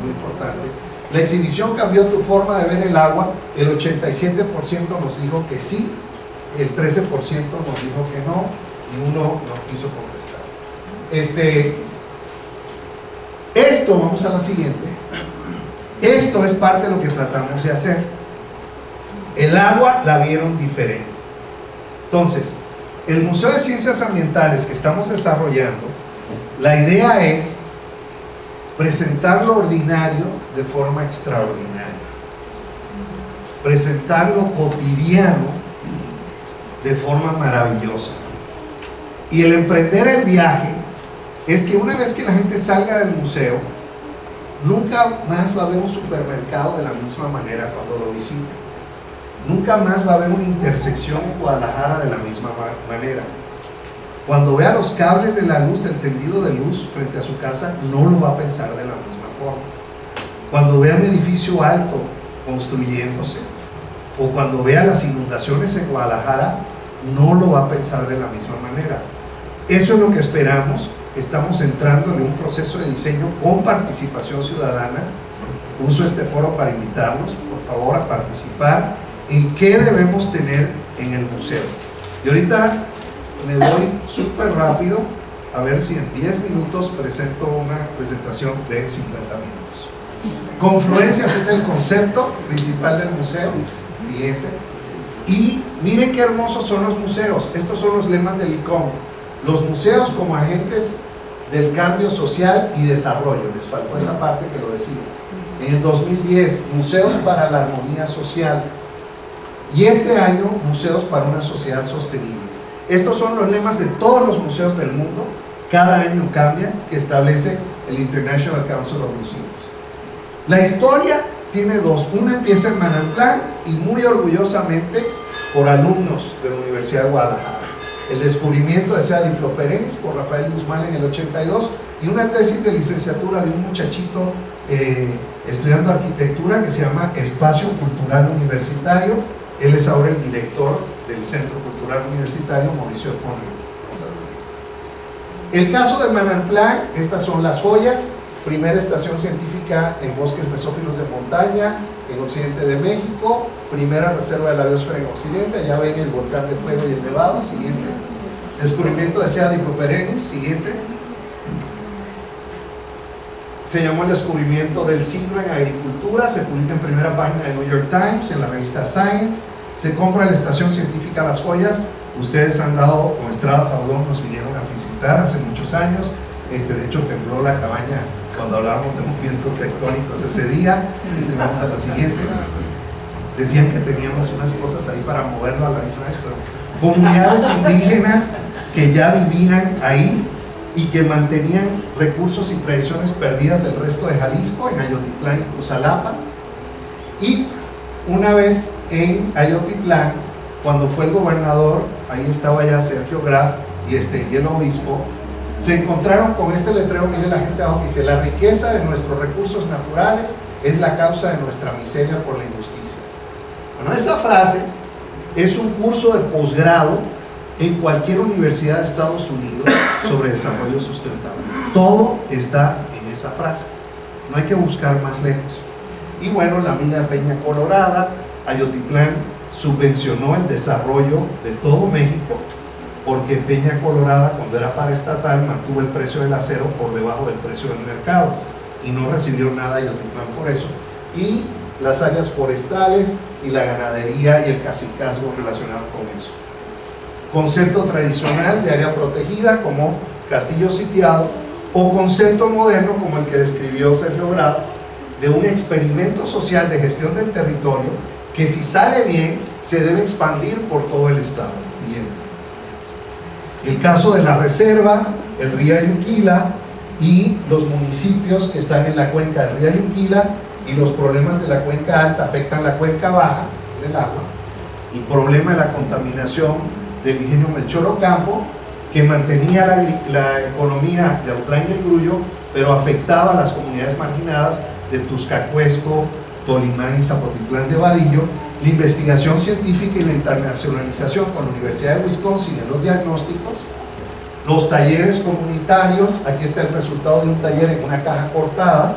muy importante, la exhibición cambió tu forma de ver el agua, el 87% nos dijo que sí, el 13% nos dijo que no, y uno no quiso contestar. Esto, vamos a la siguiente, esto es parte de lo que tratamos de hacer. El agua la vieron diferente. Entonces, el Museo de Ciencias Ambientales que estamos desarrollando, la idea es presentar lo ordinario de forma extraordinaria, presentar lo cotidiano de forma maravillosa. Y el emprender el viaje es que una vez que la gente salga del museo, nunca más va a haber un supermercado de la misma manera cuando lo visite. Nunca más va a haber una intersección en Guadalajara de la misma manera. Cuando vea los cables de la luz, el tendido de luz frente a su casa, no lo va a pensar de la misma forma. Cuando vea un edificio alto construyéndose, o cuando vea las inundaciones en Guadalajara, no lo va a pensar de la misma manera. Eso es lo que esperamos. Estamos entrando en un proceso de diseño con participación ciudadana. Uso este foro para invitarlos, por favor, a participar en qué debemos tener en el museo. Y ahorita me voy súper rápido, a ver si en 10 minutos presento una presentación de 50 minutos. Confluencias es el concepto principal del museo. Siguiente. Y miren qué hermosos son los museos. Estos son los lemas del ICOM. Los museos como agentes del cambio social y desarrollo. Les faltó esa parte que lo decía. En el 2010, museos para la armonía social. Y este año, museos para una sociedad sostenible. Estos son los lemas de todos los museos del mundo. Cada año cambia, que establece el International Council of Museums. La historia tiene dos. Una empieza en Manantlán y muy orgullosamente por alumnos de la Universidad de Guadalajara. El descubrimiento de Sea diploperennis por Rafael Guzmán en el 82 y una tesis de licenciatura de un muchachito estudiando arquitectura que se llama Espacio Cultural Universitario. Él es ahora el director del Centro Cultural Universitario, Mauricio Fonri. El caso de Manantlán, estas son las joyas. Primera estación científica en bosques mesófilos de montaña en occidente de México, primera reserva de la biosfera en occidente, allá ven el volcán de fuego y el nevado. Siguiente. Descubrimiento de Sea diploperennis. Siguiente. Se llamó el descubrimiento del siglo en agricultura, se publica en primera página de New York Times, en la revista Science. Se compra en la estación científica Las Joyas. Ustedes han dado, con Estrada Faudón nos vinieron a visitar hace muchos años. De hecho tembló la cabaña cuando hablábamos de movimientos tectónicos ese día. Vamos a la siguiente. Decían que teníamos unas cosas ahí para moverlo a la misma vez, pero comunidades indígenas que ya vivían ahí y que mantenían recursos y tradiciones perdidas del resto de Jalisco, en Ayotitlán y Cusalapa. Y una vez en Ayotitlán, cuando fue el gobernador, ahí estaba ya Sergio Graf y el obispo, se encontraron con este letrero. Mire la gente abajo que dice: la riqueza de nuestros recursos naturales es la causa de nuestra miseria por la injusticia. Bueno, esa frase es un curso de posgrado en cualquier universidad de Estados Unidos sobre desarrollo sustentable. Todo está en esa frase, no hay que buscar más lejos. Y bueno, la mina de Peña Colorada, Ayotitlán subvencionó el desarrollo de todo México, porque Peña Colorada, cuando era paraestatal, mantuvo el precio del acero por debajo del precio del mercado y no recibió nada Ayotitlán por eso. Y las áreas forestales y la ganadería y el cacicazgo relacionado con eso. Concepto tradicional de área protegida como castillo sitiado, o concepto moderno como el que describió Sergio Graf, de un experimento social de gestión del territorio que, si sale bien, se debe expandir por todo el estado. Siguiente. El caso de la reserva, el río Ayuquila y los municipios que están en la cuenca del río Ayuquila, y los problemas de la cuenca alta afectan la cuenca baja del agua. El problema de la contaminación del ingenio Melchor Ocampo, que mantenía la economía de Autlán y el Grullo, pero afectaba a las comunidades marginadas de Tuscacuesco, Tolimán y Zapotitlán de Vadillo. La investigación científica y la internacionalización con la Universidad de Wisconsin en los diagnósticos, los talleres comunitarios. Aquí está el resultado de un taller en una caja cortada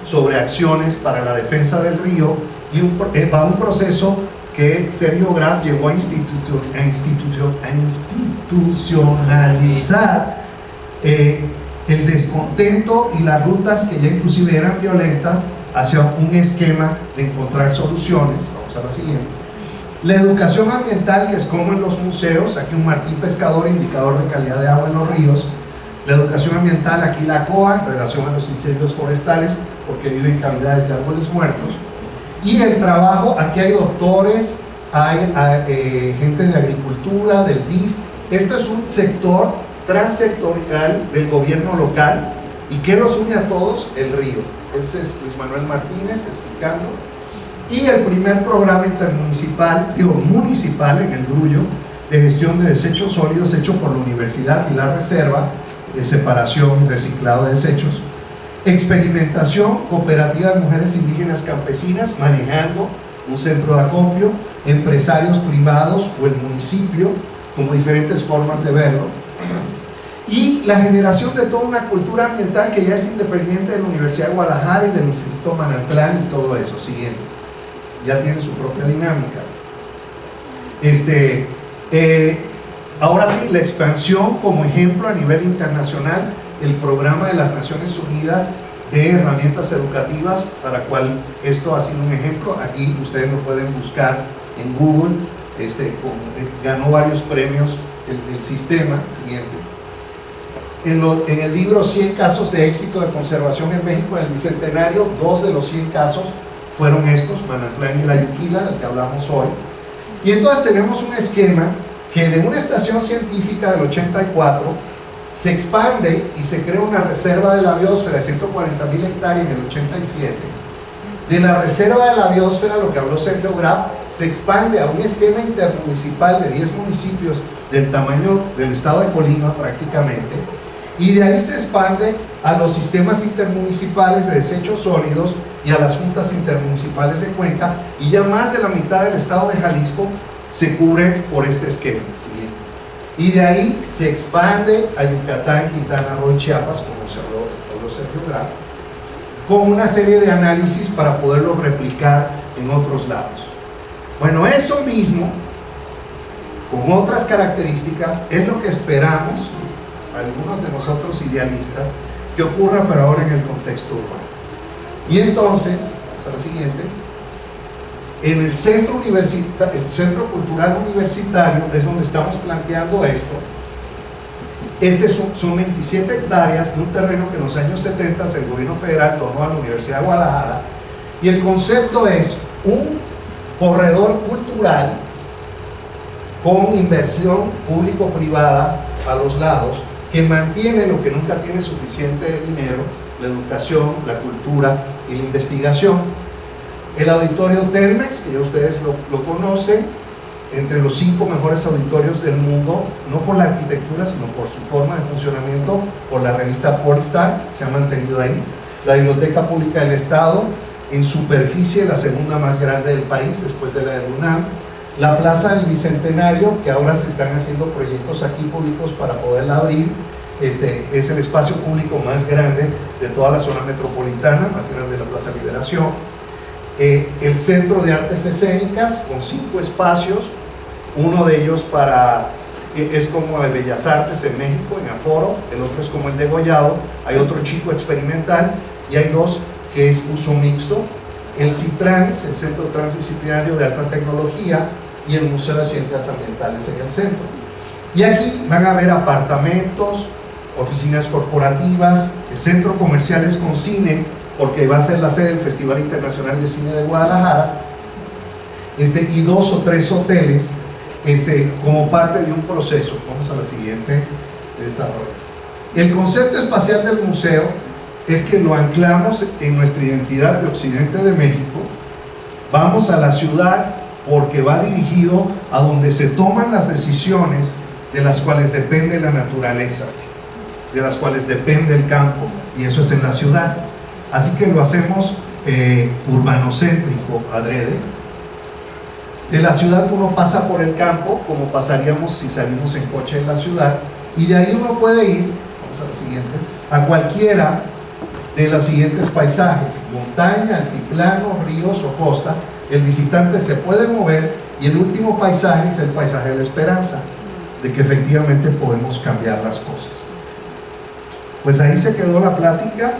sobre acciones para la defensa del río, y un proceso que Sergio Graf llegó a institucionalizar el descontento y las rutas que ya inclusive eran violentas hacia un esquema de encontrar soluciones. Vamos a la siguiente. La educación ambiental, que es como en los museos, aquí un martín pescador, indicador de calidad de agua en los ríos. La educación ambiental, aquí la COA, en relación a los incendios forestales, porque viven cavidades de árboles muertos. Y el trabajo, aquí hay doctores, hay gente de agricultura, del DIF. Esto es un sector transsectorial del gobierno local. ¿Y qué los une a todos? El río. Ese es Luis Manuel Martínez explicando. Y el primer programa intermunicipal, municipal en el Grullo, de gestión de desechos sólidos, hecho por la universidad y la reserva de separación y reciclado de desechos. Experimentación cooperativa de mujeres indígenas campesinas manejando un centro de acopio, empresarios privados o el municipio, como diferentes formas de verlo. Y la generación de toda una cultura ambiental que ya es independiente de la Universidad de Guadalajara y del Instituto Manantlán y todo eso. Siguiente, ya tiene su propia dinámica. Ahora sí, la expansión como ejemplo a nivel internacional, el programa de las Naciones Unidas de herramientas educativas, para cual esto ha sido un ejemplo. Aquí ustedes lo pueden buscar en Google. Ganó varios premios el sistema. Siguiente. En el libro 100 casos de éxito de conservación en México en el Bicentenario, 2 de los 100 casos fueron estos, Manantlán y la Yuquila, del que hablamos hoy. Y entonces tenemos un esquema que de una estación científica del 84 se expande y se crea una reserva de la biosfera de 140.000 hectáreas en el 87. De la reserva de la biosfera, lo que habló Sergio Graf, se expande a un esquema intermunicipal de 10 municipios del tamaño del estado de Colima prácticamente, y de ahí se expande a los sistemas intermunicipales de desechos sólidos y a las juntas intermunicipales de Cuenca, y ya más de la mitad del estado de Jalisco se cubre por este esquema. Y de ahí se expande a Yucatán, Quintana Roo y Chiapas, como se habló Sergio Graf, con una serie de análisis para poderlo replicar en otros lados. Bueno, eso mismo, con otras características, es lo que esperamos, algunos de nosotros idealistas, que ocurra pero ahora en el contexto urbano. Y entonces, vamos a la siguiente. En el centro cultural universitario es donde estamos planteando esto. Son 27 hectáreas de un terreno que en los años 70 el gobierno federal donó a la Universidad de Guadalajara, y el concepto es un corredor cultural con inversión público-privada a los lados, que mantiene lo que nunca tiene suficiente dinero: la educación, la cultura y la investigación. El auditorio Telmex, que ya ustedes lo conocen, entre los 5 mejores auditorios del mundo, no por la arquitectura, sino por su forma de funcionamiento, por la revista Polestar, se ha mantenido ahí. La Biblioteca Pública del Estado, en superficie la segunda más grande del país, después de la de UNAM. La Plaza del Bicentenario, que ahora se están haciendo proyectos aquí públicos para poderla abrir. Es el espacio público más grande de toda la zona metropolitana, más grande de la Plaza Liberación. El Centro de Artes Escénicas, con 5 espacios, uno de ellos es como el Bellas Artes en México, en Aforo, el otro es como el de Gollado, hay otro chico experimental, y hay 2 que es uso mixto: el CITRANS, el Centro Transdisciplinario de Alta Tecnología, y el Museo de Ciencias Ambientales en el centro. Y aquí van a ver apartamentos, oficinas corporativas, centros comerciales con cine, porque va a ser la sede del Festival Internacional de Cine de Guadalajara, y 2 o 3 hoteles, como parte de un proceso. Vamos a la siguiente de desarrollo. El concepto espacial del museo es que lo anclamos en nuestra identidad de Occidente de México. Vamos a la ciudad porque va dirigido a donde se toman las decisiones de las cuales depende la naturaleza, de las cuales depende el campo, y eso es en la ciudad. Así que lo hacemos urbanocéntrico, adrede. De la ciudad uno pasa por el campo, como pasaríamos si salimos en coche de la ciudad, y de ahí uno puede ir, vamos a las siguientes, a cualquiera de los siguientes paisajes: montaña, altiplano, ríos o costa. El visitante se puede mover, y el último paisaje es el paisaje de la esperanza, de que efectivamente podemos cambiar las cosas. Pues ahí se quedó la plática.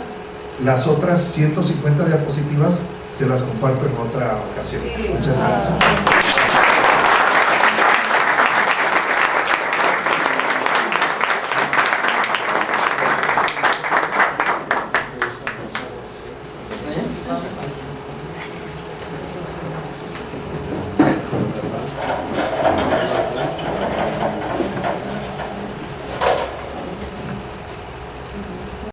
Las otras 150 diapositivas se las comparto en otra ocasión. Muchas gracias.